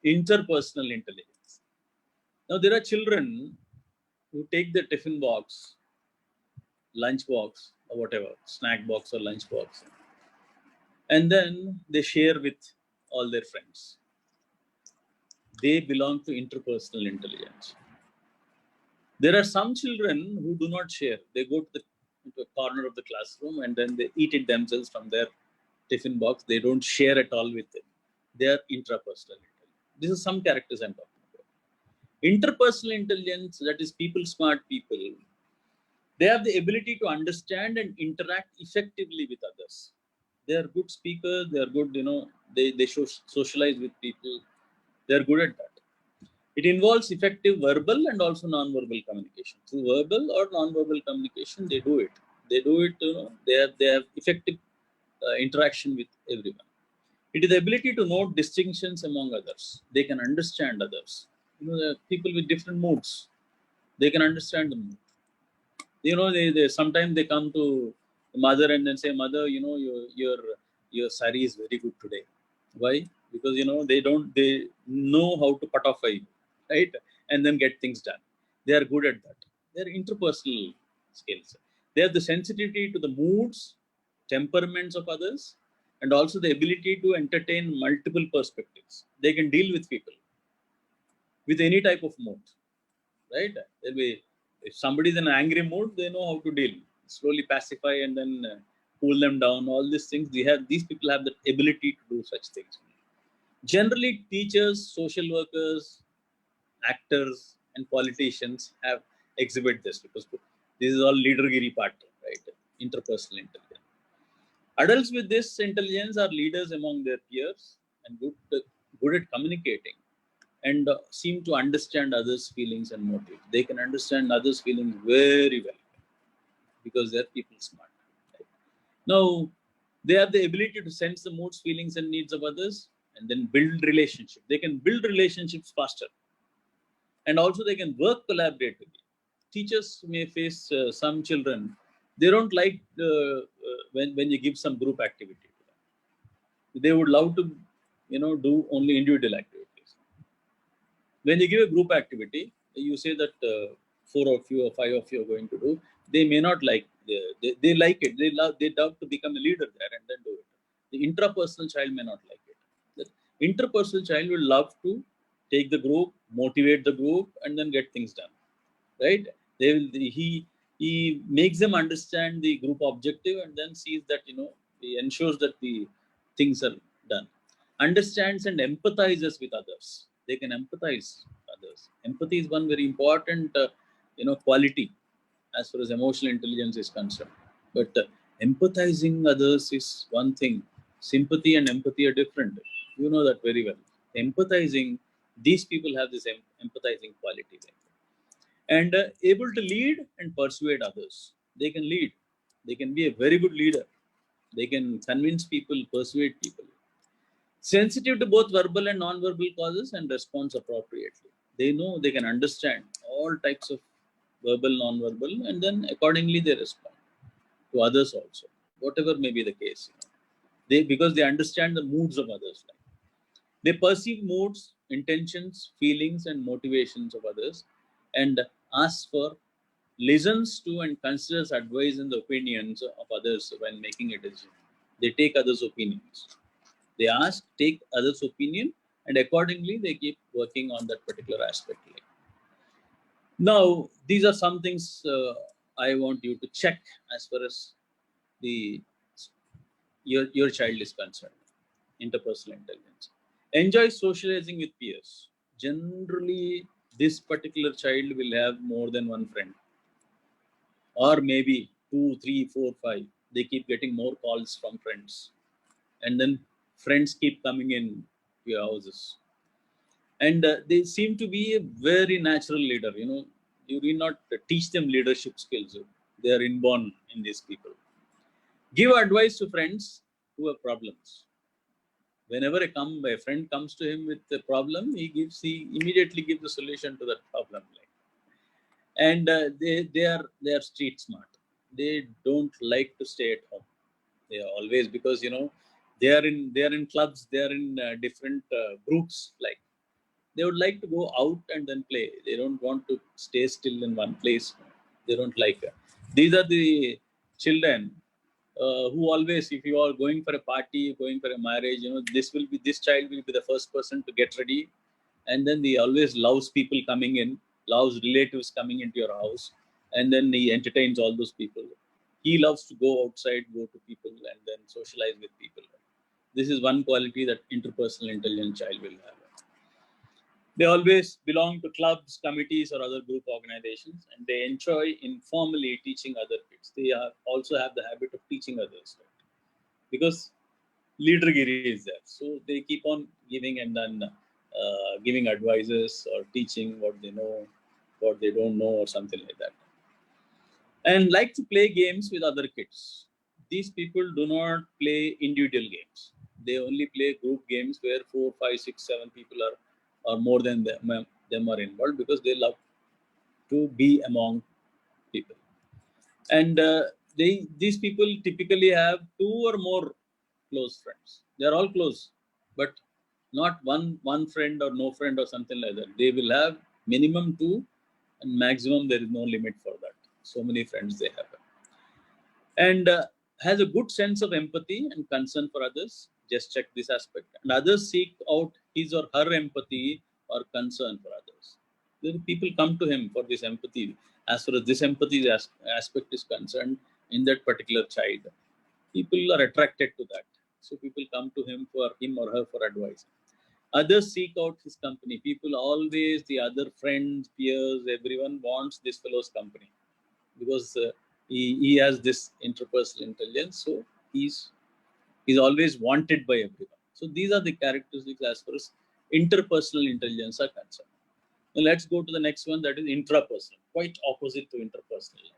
interpersonal intelligence. Now, there are children who take the tiffin box, lunch box, or whatever, snack box or lunch box, and then they share with all their friends. They belong to interpersonal intelligence. There are some children who do not share. They go into a corner of the classroom and then they eat it themselves from their tiffin box. They don't share at all with them. They are intrapersonal intelligence. This is some characters I'm talking about. Interpersonal intelligence, that is people, smart people, they have the ability to understand and interact effectively with others. They are good speakers. They are good, they socialize with people. They are good at that. It involves effective verbal and also non-verbal communication. Through verbal or non-verbal communication, they do it. They do it, they have effective interaction with everyone. It is the ability to note distinctions among others. They can understand others. There are people with different moods. They can understand the mood. They sometimes they come to the mother and then say, "Mother, your sari is very good today." Why? Because they know how to puttify you, right? And then get things done. They are good at that. They are interpersonal skills. They have the sensitivity to the moods, temperaments of others, and also the ability to entertain multiple perspectives. They can deal with people with any type of mood, right? They'll be, if somebody is in an angry mood, they know how to deal, slowly pacify and then cool them down. All these things, these people have the ability to do such things. Generally, teachers, social workers, actors, and politicians have exhibit this because this is all leadergiri part, right? Interpersonal intelligence. Adults with this intelligence are leaders among their peers and good at communicating and seem to understand others' feelings and motives. They can understand others' feelings very well because they're people smart. Right? Now, they have the ability to sense the moods, feelings, and needs of others and then build relationships. They can build relationships faster and also they can work collaboratively. Teachers may face some children, they don't like when you give some group activity to them. They would love to do only individual activities. When you give a group activity, you say that four of you or five of you are going to do. They may not like. They like it. They love to become a leader there and then do it. The intrapersonal child may not like it. The interpersonal child will love to take the group, motivate the group, and then get things done. Right? He makes them understand the group objective and then sees that he ensures that the things are done. Understands and empathizes with others. They can empathize with others. Empathy is one very important quality as far as emotional intelligence is concerned. But empathizing others is one thing. Sympathy and empathy are different. You know that very well. Empathizing, these people have this empathizing quality there. And able to lead and persuade others. They can lead. They can be a very good leader. They can convince people, persuade people. Sensitive to both verbal and non-verbal causes and response appropriately. They know, they can understand all types of verbal, non-verbal, and then accordingly they respond to others also, whatever may be the case. Because they understand the moods of others. They perceive moods, intentions, feelings, and motivations of others, and ask for, listens to, and considers advice and the opinions of others when making a decision. They take others' opinions. They ask, take others' opinion, and accordingly they keep working on that particular aspect. Now, these are some things I want you to check as far as the your child is concerned. Interpersonal intelligence. Enjoy socializing with peers. Generally, this particular child will have more than one friend, or maybe two, three, four, five. They keep getting more calls from friends, and then friends keep coming in to your houses, and they seem to be a very natural leader. You need not teach them leadership skills; they are inborn in these people. Give advice to friends who have problems. Whenever a friend comes to him with a problem, he immediately gives the solution to that problem. And they are street smart. They don't like to stay at home. They are always, because they are in clubs, they are in different groups. They would like to go out and then play. They don't want to stay still in one place. They don't like it. These are the children who always, if you are going for a party, going for a marriage, this child will be the first person to get ready, and then he always loves people coming in, loves relatives coming into your house, and then he entertains all those people. He loves to go outside, go to people, and then socialize with people. This is one quality that interpersonal intelligent child will have. They always belong to clubs, committees, or other group organizations, and they enjoy informally teaching other kids. They also have the habit of teaching others, right? Because leadergiri is there. So they keep on giving, and then giving advices or teaching what they know, what they don't know, or something like that. And like to play games with other kids. These people do not play individual games. They only play group games where 4, 5, 6, 7 people are, or more than them are involved, because they love to be among people. And these people typically have 2 or more close friends. They are all close, but not one friend or no friend or something like that. They will have minimum 2, and maximum there is no limit for that. So many friends they have. And has a good sense of empathy and concern for others. Just check this aspect. And others seek out his or her empathy or concern for others. Then people come to him for this empathy. As far as this empathy aspect is concerned, in that particular child, people are attracted to that. So people come to him or her for advice. Others seek out his company. People always, the other friends, peers, everyone wants this fellow's company, because he has this interpersonal intelligence. So he's always wanted by everyone. So these are the characteristics as far as interpersonal intelligence are concerned. Now let's go to the next one, that is intrapersonal, quite opposite to interpersonal.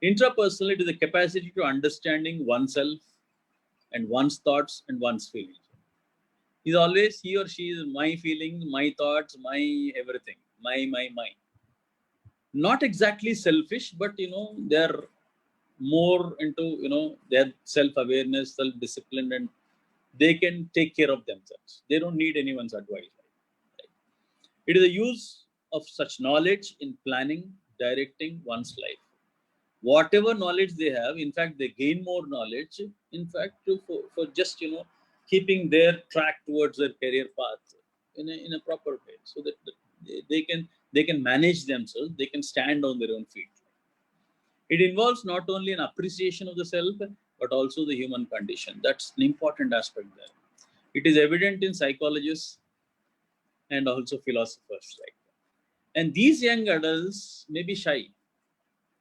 Intrapersonal, it is the capacity to understanding oneself and one's thoughts and one's feelings. He's always, he or she is my feelings, my thoughts, my everything, my. Not exactly selfish, but they're more into their self-awareness, self-discipline, and They can take care of themselves. They don't need anyone's advice. Right? It is the use of such knowledge in planning, directing one's life. Whatever knowledge they have, in fact, they gain more knowledge, in fact, for just, keeping their track towards their career path in a proper way, so that they can manage themselves, they can stand on their own feet. It involves not only an appreciation of the self, but also the human condition. That's an important aspect there. It is evident in psychologists and also philosophers like that. And these young adults may be shy,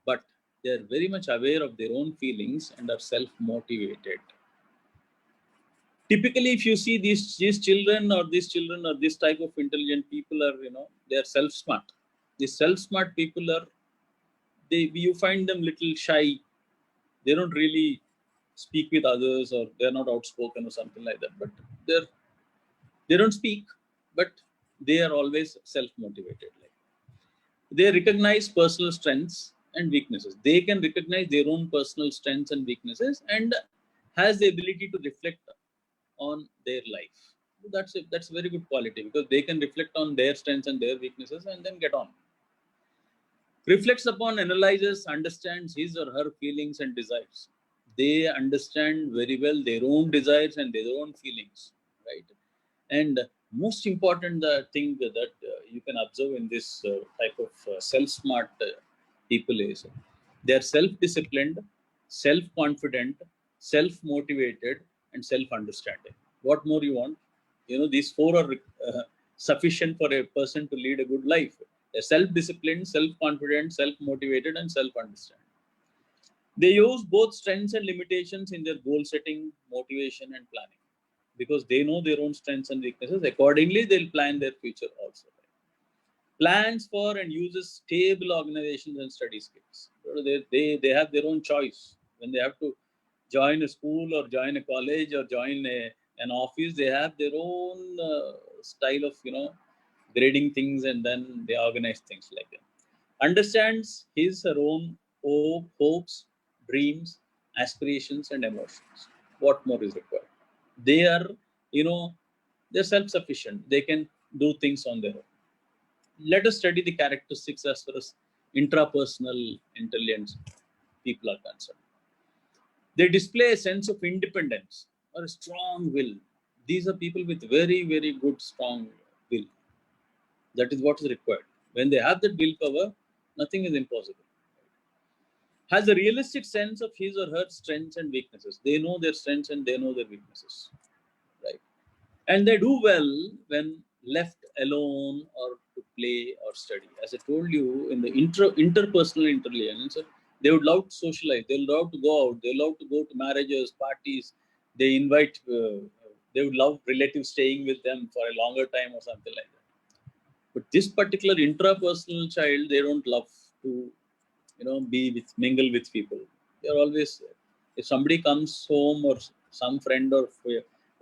but they are very much aware of their own feelings and are self-motivated. Typically, if you see these children or this type of intelligent people are, they are self-smart. These self-smart people are, you find them little shy. They don't really speak with others, or they're not outspoken or something like that. But they're they don't speak, but they are always self-motivated. Like, they recognize personal strengths and weaknesses. They can recognize their own personal strengths and weaknesses, and has the ability to reflect on their life. That's a very good quality, because they can reflect on their strengths and their weaknesses and then get on. Reflects upon, analyzes, understands his or her feelings and desires. They understand very well their own desires and their own feelings, right? And most important thing that you can observe in this type of self-smart people is they are self-disciplined, self-confident, self-motivated, and self-understanding. What more you want? These four are sufficient for a person to lead a good life. They're self-disciplined, self-confident, self-motivated, and self-understanding. They use both strengths and limitations in their goal setting, motivation, and planning, because they know their own strengths and weaknesses. Accordingly, they'll plan their future also. Plans for and uses stable organizations and study skills. They have their own choice. When they have to join a school or join a college or join an office, they have their own style of, grading things, and then they organize things like that. Understands his or her own hopes, dreams, aspirations, and emotions. What more is required? They are, you know, they're self-sufficient. They can do things on their own. Let us study the characteristics as far as intrapersonal intelligence people are concerned. They display a sense of independence or a strong will. These are people with very, very good, strong will. That is what is required. When they have that willpower, nothing is impossible. Has a realistic sense of his or her strengths and weaknesses. They know their strengths and they know their weaknesses, right? And they do well when left alone or to play or study. As I told you, in the interpersonal intelligence, they would love to socialize. They would love to go out. They love to go to marriages, parties. They invite. They would love relatives staying with them for a longer time or something like that. But this particular intrapersonal child, they don't love to, mingle with people. They're always, if somebody comes home, or some friend, or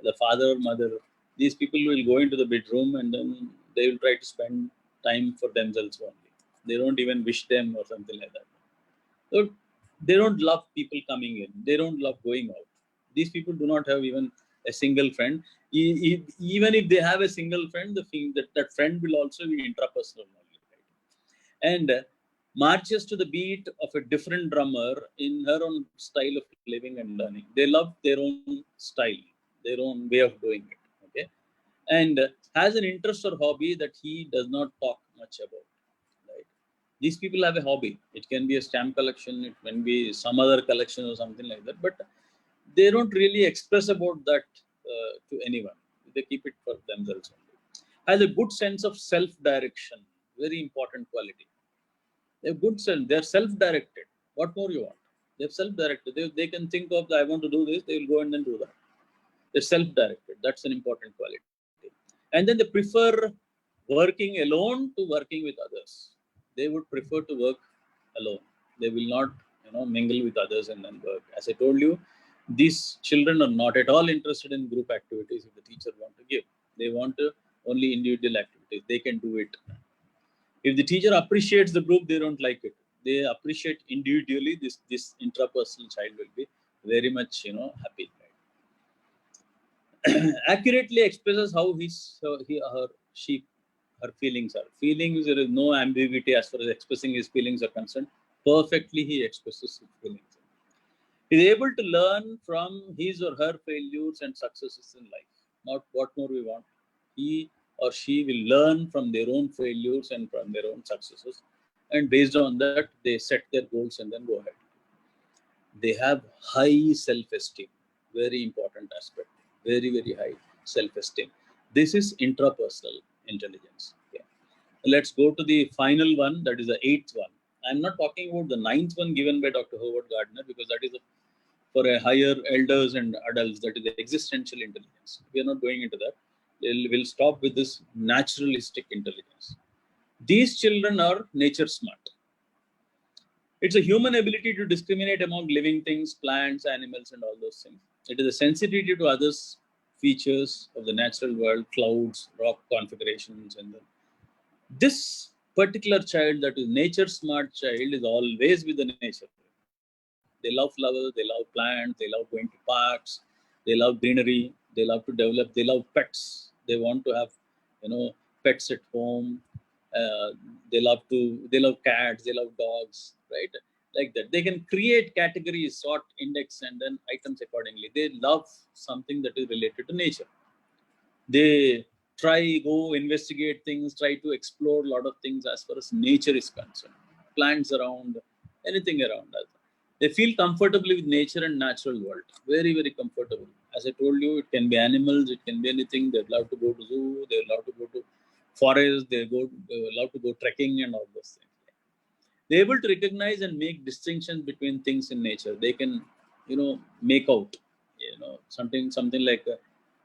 the father or mother, these people will go into the bedroom and then they will try to spend time for themselves only. They don't even wish them or something like that. So they don't love people coming in. They don't love going out. These people do not have even a single friend. Even if they have a single friend, the thing that friend will also be intrapersonal only, right? And marches to the beat of a different drummer in her own style of living and learning. They love their own style, their own way of doing it. Okay, and has an interest or hobby that he does not talk much about. Right? These people have a hobby. It can be a stamp collection. It can be some other collection or something like that. But they don't really express about that to anyone. They keep it for themselves only. Has a good sense of self-direction. Very important quality. They have good sense. They are self-directed. What more you want? They're self-directed. They can think of, I want to do this. They will go and then do that. They're self-directed. That's an important quality. And then they prefer working alone to working with others. They would prefer to work alone. They will not, mingle with others and then work. As I told you, these children are not at all interested in group activities if the teacher want to give. They want only individual activities. They can do it. If the teacher appreciates the group, they don't like it. They appreciate individually. This intrapersonal child will be very much, happy. accurately expresses how her feelings are. Feelings, there is no ambiguity as far as expressing his feelings are concerned. Perfectly, he expresses his feelings. He is able to learn from his or her failures and successes in life. Not what more we want. He or she will learn from their own failures and from their own successes, and based on that, they set their goals and then go ahead. They have high self-esteem. Very important aspect. Very, very high self-esteem. This is intrapersonal intelligence. Okay. Let's go to the final one, that is the eighth one. I'm not talking about the ninth one given by Dr. Howard Gardner, because that is for a higher elders and adults, that is the existential intelligence. We are not going into that. We'll stop with this naturalistic intelligence. These children are nature smart. It's a human ability to discriminate among living things, plants, animals, and all those things. It is a sensitivity to others' features of the natural world, clouds, rock configurations, and this particular child, that is nature smart child, is always with the nature. They love flowers, they love plants, they love going to parks, they love greenery, they love to develop, they love pets. They want to have, pets at home. Uh, they love cats, they love dogs, right? Like that. They can create categories, sort, index, and then items accordingly. They love something that is related to nature. They go investigate things, try to explore a lot of things as far as nature is concerned. Plants around, anything around us. They feel comfortably with nature and natural world. Very, very comfortable. As I told you, it can be animals, it can be anything. They love to go to zoo, they love to go to forest, they love to go trekking and all those things. They're able to recognize and make distinctions between things in nature. They can, make out, something like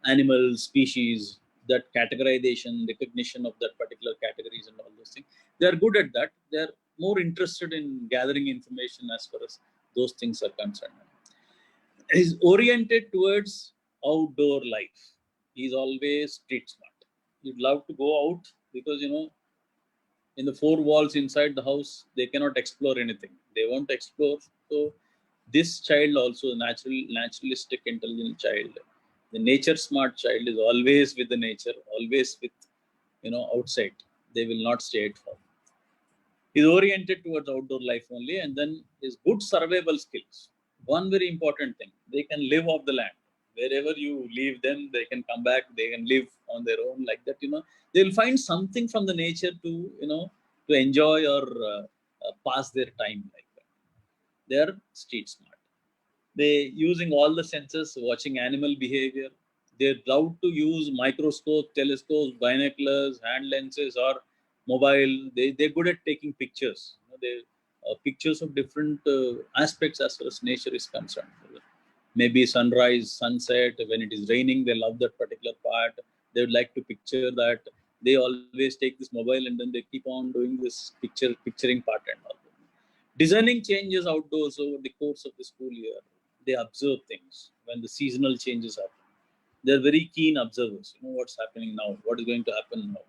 animal species, that categorization, recognition of that particular categories and all those things. They are good at that. They are more interested in gathering information as far as those things are concerned. He's oriented towards outdoor life. He's always street smart. He'd love to go out because, in the four walls inside the house, they cannot explore anything. They want to explore. So this child also, naturalistic intelligent child, the nature smart child, is always with the nature, always with, outside. They will not stay at home. Is oriented towards outdoor life only, and then is good survival skills. One very important thing, they can live off the land. Wherever you leave them, they can come back, they can live on their own, like that. They'll find something from the nature to, to enjoy or pass their time, like that. They are street smart. They using all the senses, watching animal behavior. They're allowed to use microscopes, telescopes, binoculars, hand lenses, or mobile. They're good at taking pictures. They pictures of different aspects as far as nature is concerned. Maybe sunrise, sunset. When it is raining, they love that particular part. They would like to picture that. They always take this mobile and then they keep on doing this picturing part and all. Discerning changes outdoors over the course of the school year. They observe things when the seasonal changes happen. They're very keen observers. What's happening now, what is going to happen now.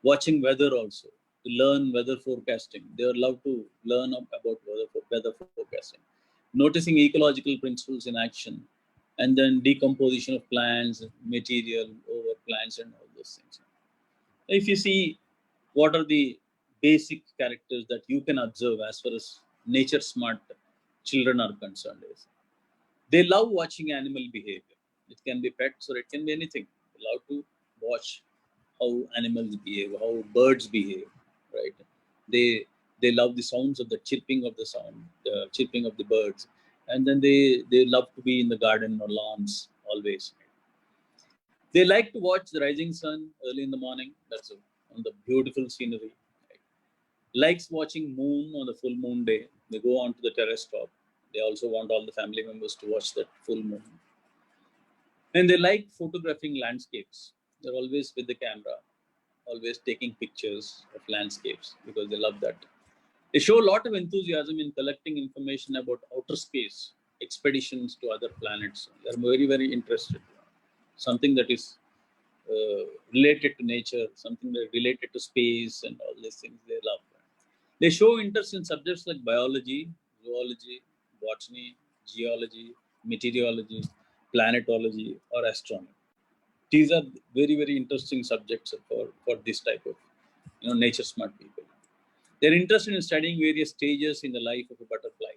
Watching weather also, to learn weather forecasting. They are allowed to learn about weather forecasting. Noticing ecological principles in action, and then decomposition of plants, material over plants, and all those things. If you see, what are the basic characters that you can observe as far as nature smart children are concerned, is they love watching animal behavior. It can be pets or it can be anything. They love to watch how animals behave, how birds behave, right? They love the sounds of the chirping of the chirping of the birds, and then they love to be in the garden or lawns always. They like to watch the rising sun early in the morning. That's on the beautiful scenery. Right? Likes watching moon on the full moon day. They go onto the terrace top. They also want all the family members to watch that full moon. And they like photographing landscapes. They're always with the camera, always taking pictures of landscapes because they love that. They show a lot of enthusiasm in collecting information about outer space, expeditions to other planets. They're very, very interested. Something that is related to nature, something that related to space and all these things, they love that. They show interest in subjects like biology, zoology, botany, geology, meteorology, planetology, or astronomy. These are very, very interesting subjects for this type of, nature smart people. They're interested in studying various stages in the life of a butterfly.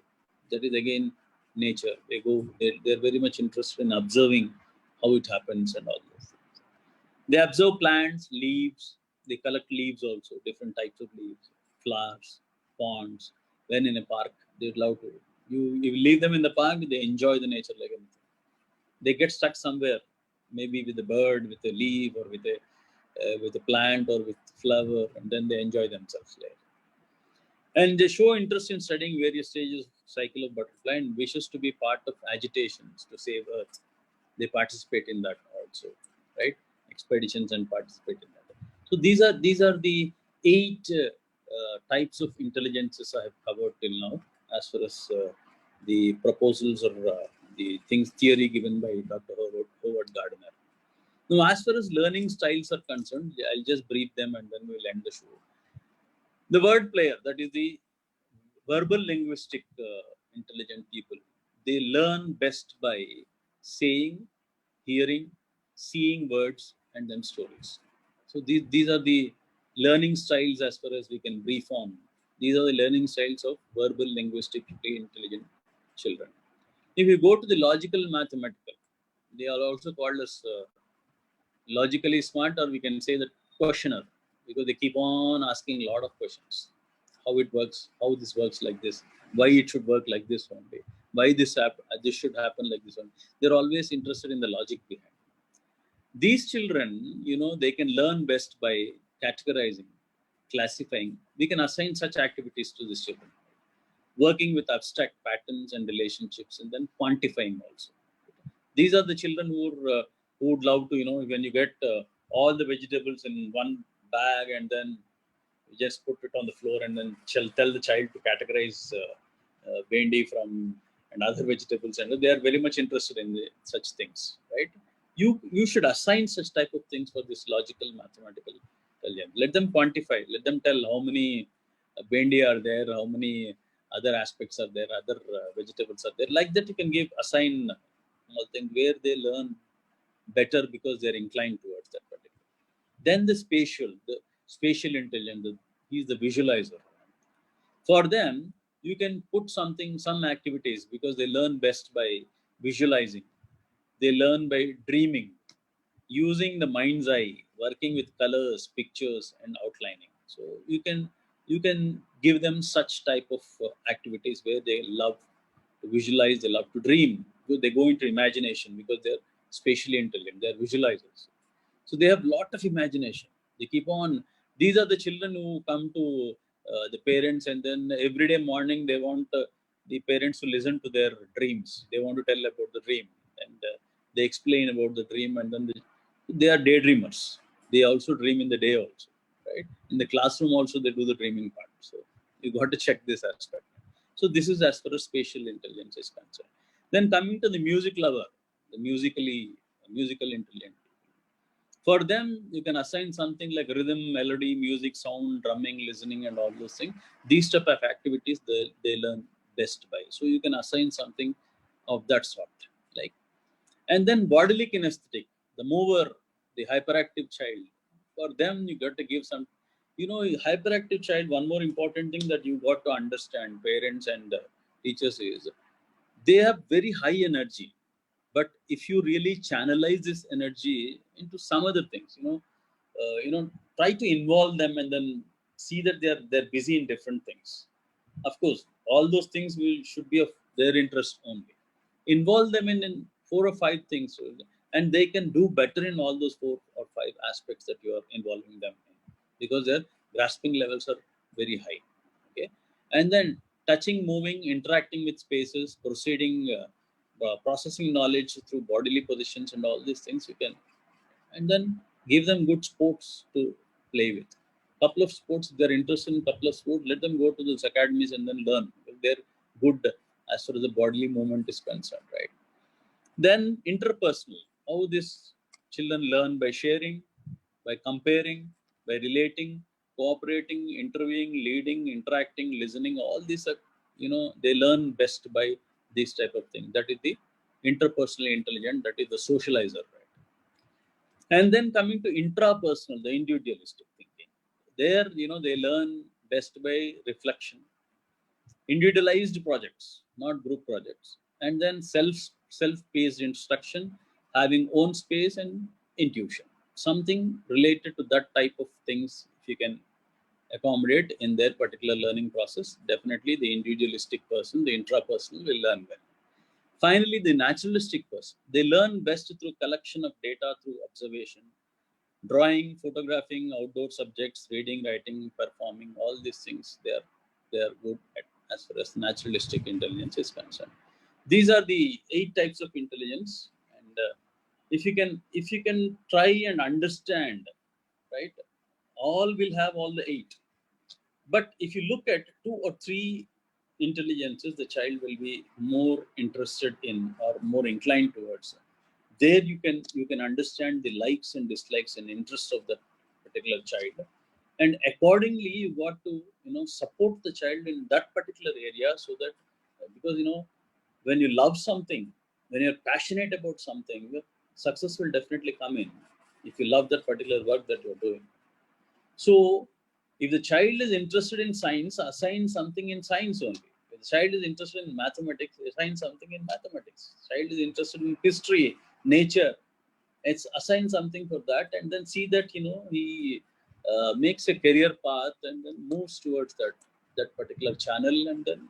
That is again nature. They're very much interested in observing how it happens and all this. They observe plants, leaves. They collect leaves also, different types of leaves, flowers, ponds. When in a park, they'd love to. You leave them in the park, they enjoy the nature like anything. They get stuck somewhere, maybe with a bird, with a leaf, or with a plant or with flower, and then they enjoy themselves there. And they show interest in studying various stages of cycle of butterfly and wishes to be part of agitations to save Earth. They participate in that also, right? Expeditions and participate in that. So these are the 8 types of intelligences I have covered till now, as far as the proposals or the things theory given by Dr. Howard Gardner. Now, as far as learning styles are concerned, I'll just brief them and then we'll end the show. The word player, that is the verbal linguistic intelligent people, they learn best by saying, hearing, seeing words, and then stories. So these are the learning styles as far as we can brief on. These are the learning styles of verbal linguistically intelligent children. If you go to the logical mathematical, they are also called as logically smart, or we can say that questioner, because they keep on asking a lot of questions. How it works, how this works like this, why it should work like this only, why this should happen like this one. They're always interested in the logic behind. These children, they can learn best by categorizing, classifying. We can assign such activities to these children, working with abstract patterns and relationships, and then quantifying also. These are the children who would love to, when you get all the vegetables in one bag and then you just put it on the floor and then tell the child to categorize bendi from and other vegetables, and they are very much interested in such things, right? You should assign such type of things for this logical mathematical intelligence. Let them quantify, let them tell how many bendi are there, how many other aspects are there, other vegetables are there. Like that, you can assign small thing where they learn better because they're inclined towards that particular. Then the spatial intelligence, he's the visualizer. For them, you can put some activities because they learn best by visualizing. They learn by dreaming, using the mind's eye, working with colors, pictures, and outlining. So you can give them such type of activities where they love to visualize, they love to dream. They go into imagination because they're spatially intelligent, they're visualizers. So they have lot of imagination. They keep on. These are the children who come to the parents, and then every day morning they want the parents to listen to their dreams. They want to tell about the dream, and they explain about the dream, and then they are daydreamers. They also dream in the day also, right? In the classroom also they do the dreaming part. So you got to check this aspect. So this is as far as spatial intelligence is concerned. Then coming to the music lover, the musical intelligence. For them, you can assign something like rhythm, melody, music, sound, drumming, listening, and all those things. These type of activities they learn best by. So you can assign something of that sort. Like, and then bodily kinesthetic, the mover, the hyperactive child. For them, you got to give some, hyperactive child. One more important thing that you got to understand, parents and teachers, is they have very high energy, but if you really channelize this energy into some other things, try to involve them and then see that they're busy in different things. Of course, all those things should be of their interest only. Involve them in 4 or 5 things, and they can do better in all those 4 or 5 aspects that you are involving them in, because their grasping levels are very high. Okay, and then touching, moving, interacting with spaces, processing knowledge through bodily positions and all these things you can, and then give them good sports to play with. Couple of sports, if they're interested in couple of sports, let them go to those academies and then learn. They're good as far as the bodily movement is concerned, right? Then interpersonal, how these children learn by sharing, by comparing, by relating, cooperating, interviewing, leading, interacting, listening. All these are, they learn best by this type of thing. That is the interpersonally intelligent. That is the socializer, right? And then coming to intrapersonal, the individualistic thinking. There, they learn best by reflection, individualized projects, not group projects, and then self-paced instruction, having own space and intuition. Something related to that type of things, if you can accommodate in their particular learning process, definitely the individualistic person, the intrapersonal will learn well. Finally, the naturalistic person, they learn best through collection of data, through observation, drawing, photographing, outdoor subjects, reading, writing, performing, all these things they are good at as far as naturalistic intelligence is concerned. These are the 8 types of intelligence, and if you can try and understand, right, all will have all the 8. But if you look at 2 or 3 intelligences, the child will be more interested in or more inclined towards. There you can understand the likes and dislikes and interests of the particular child, and accordingly you got to support the child in that particular area, so that because when you love something, when you're passionate about something, success will definitely come in if you love that particular work that you're doing. So, if the child is interested in science, assign something in science only. If the child is interested in mathematics, assign something in mathematics. Child is interested in history, nature, it's assign something for that, and then see that he makes a career path and then moves towards that particular channel, and then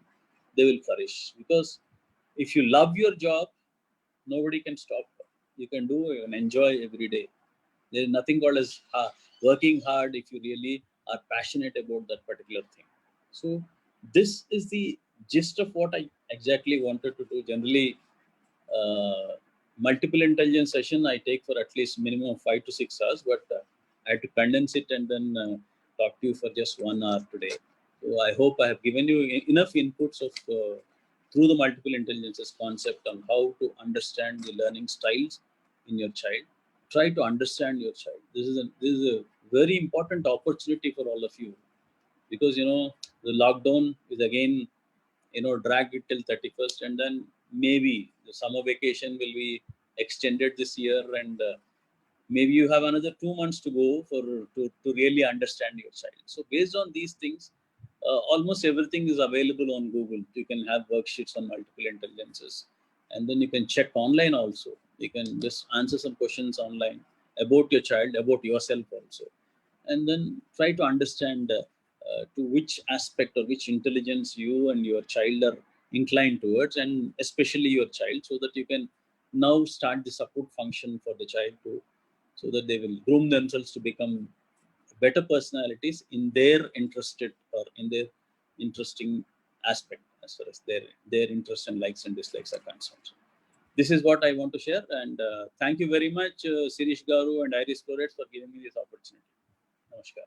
they will flourish. Because if you love your job, nobody can stop. You can do and enjoy every day. There is nothing called as working hard if you really are passionate about that particular thing. So this is the gist of what I exactly wanted to do. Generally, uh, multiple intelligence session I take for at least minimum of 5 to 6 hours, but I had to condense it and then talk to you for just 1 hour today. So I hope I have given you enough inputs of through the multiple intelligences concept on how to understand the learning styles in your child. Try to understand your child. This is a very important opportunity for all of you, because the lockdown is again drag it till 31st, and then maybe the summer vacation will be extended this year, and maybe you have another 2 months to go to really understand your child. So based on these things, almost everything is available on Google. You can have worksheets on multiple intelligences, and then you can check online also. You can just answer some questions online about your child, about yourself also, and then try to understand to which aspect or which intelligence you and your child are inclined towards, and especially your child, so that you can now start the support function for the child to, so that they will groom themselves to become better personalities in their interested or in their interesting aspect, as far as their interest and likes and dislikes are concerned. This is what I want to share, and thank you very much, Sirish Garu and Iris Flores, for giving me this opportunity. Namaskar.